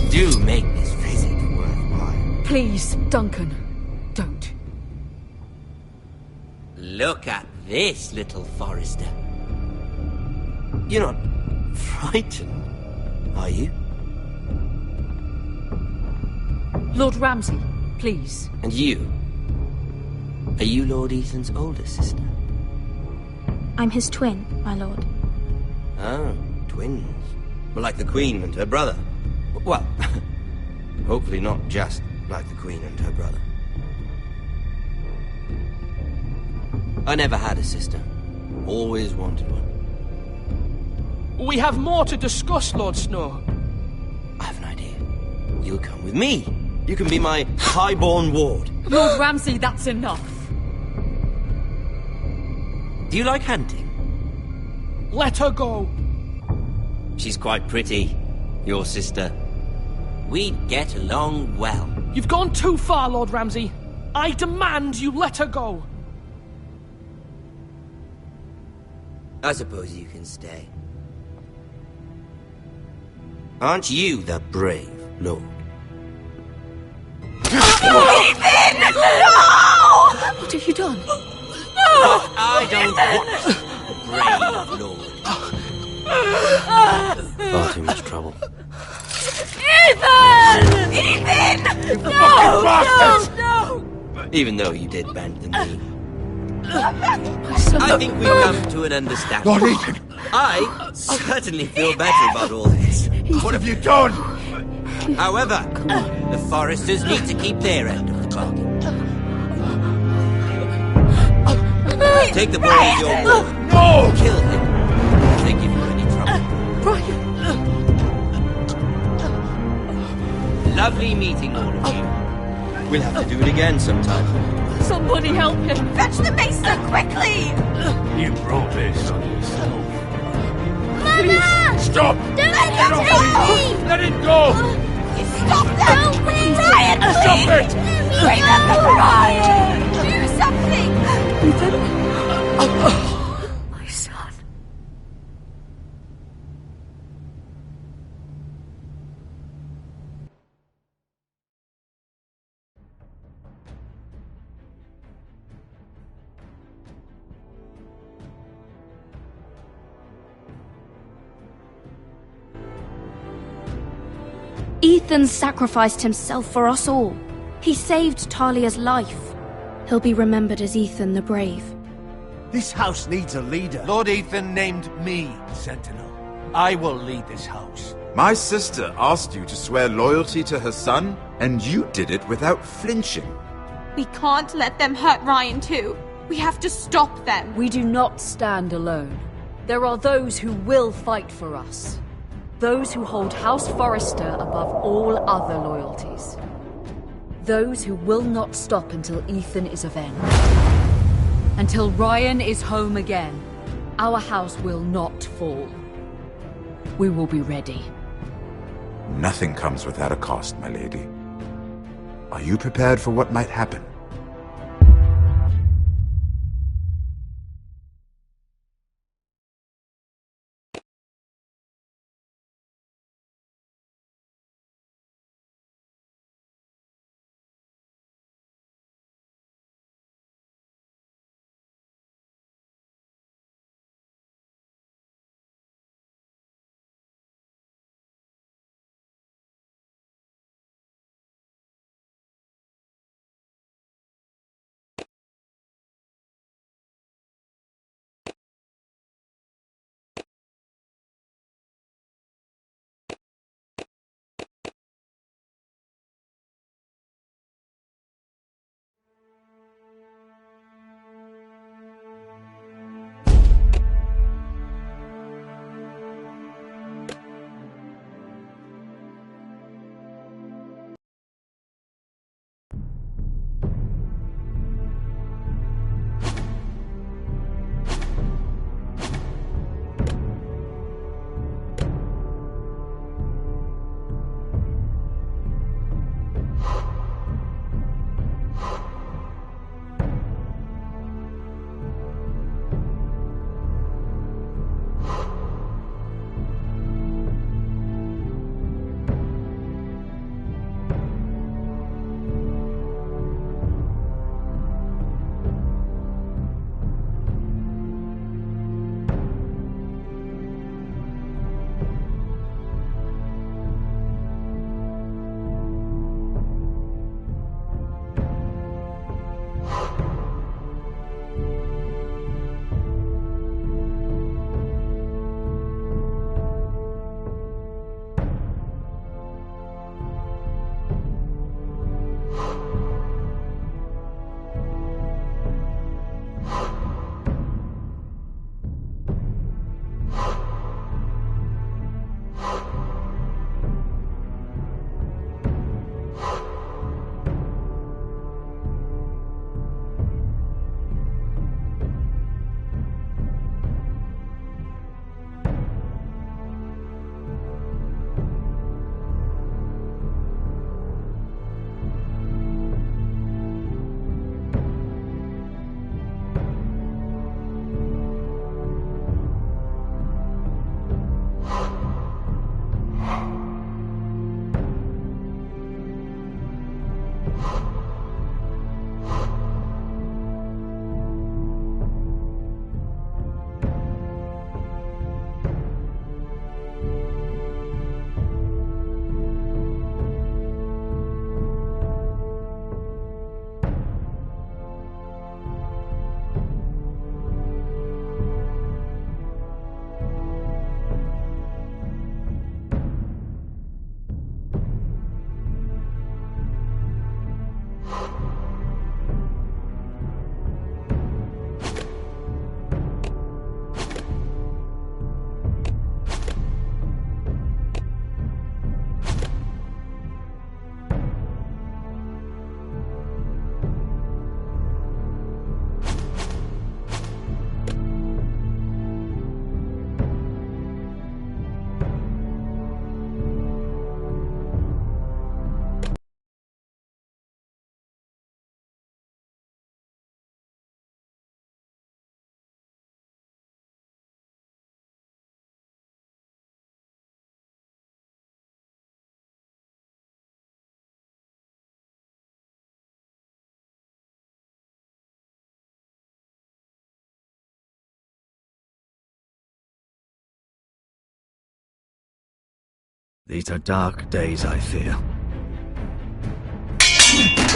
do make this visit worthwhile. Please, Duncan, don't. Look at this, little Forrester. You're not frightened, are you? Lord Ramsay, please. And you? Are you Lord Ethan's older sister? I'm his twin, my lord. Oh, twins. Well, like the Queen and her brother. Well, hopefully not just like the Queen and her brother. I never had a sister. Always wanted one. We have more to discuss, Lord Snow. I have an idea. You'll come with me. You can be my highborn ward. Lord Ramsay, that's enough. Do you like hunting? Let her go. She's quite pretty, your sister. We'd get along well. You've gone too far, Lord Ramsay. I demand you let her go. I suppose you can stay. Aren't you the brave lord? Ethan! No! What have you done? No! I don't want the brave lord. Far too much trouble. Ethan! Ethan! No! Even though you did bend the knee. I think we've come to an understanding. Lord Ethan! I certainly feel better about all this. What have you done? However, the Foresters need to keep their end of the bargain. Take the boy as your boy. No! Kill him. If they give you any trouble. Brian! Lovely meeting all of you. We'll have to do it again sometime. Somebody help him! Fetch the maester, quickly! You brought this on yourself. Mama! Stop! Don't let him take me! Let it go! Stop them! Ryan, please! Stop it! Remember Ryan! Do something! Ethan? My son. Ethan sacrificed himself for us all. He saved Talia's life. He'll be remembered as Ethan the Brave. This house needs a leader. Lord Ethan named me Sentinel. I will lead this house. My sister asked you to swear loyalty to her son, and you did it without flinching. We can't let them hurt Ryan too. We have to stop them. We do not stand alone. There are those who will fight for us. Those who hold House Forrester above all other loyalties. Those who will not stop until Ethan is avenged. Until Ryan is home again, our house will not fall. We will be ready. Nothing comes without a cost, my lady. Are you prepared for what might happen? These are dark days, I fear.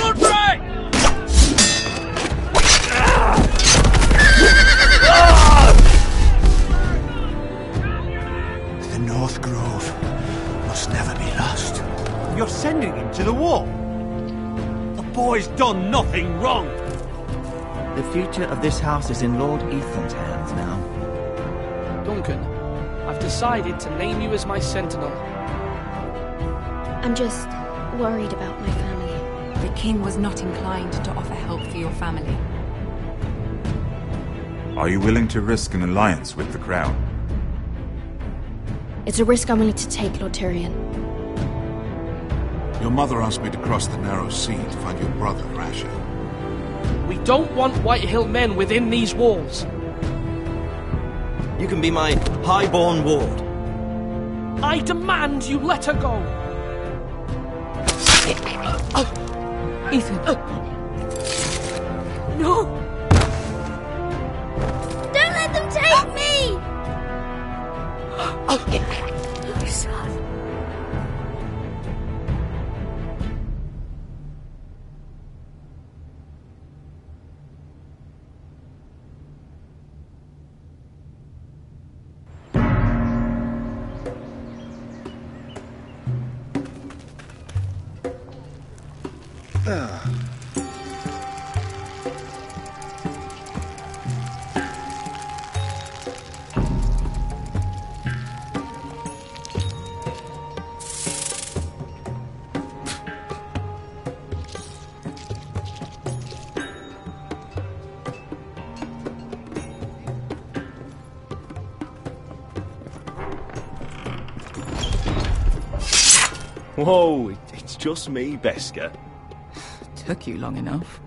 Roderick! The North Grove must never be lost. You're sending him to the war? The boy's done nothing wrong. The future of this house is in Lord Ethan's hands now. Duncan, I've decided to name you as my sentinel. I'm just worried about my family. The king was not inclined to offer help for your family. Are you willing to risk an alliance with the Crown? It's a risk I'm willing to take, Lord Tyrion. Your mother asked me to cross the narrow sea to find your brother, Rasher. We don't want Whitehill men within these walls. You can be my highborn ward. I demand you let her go. Ethan. No! Don't let them take me! My son. Whoa, it's just me, Beskha. Took you long enough.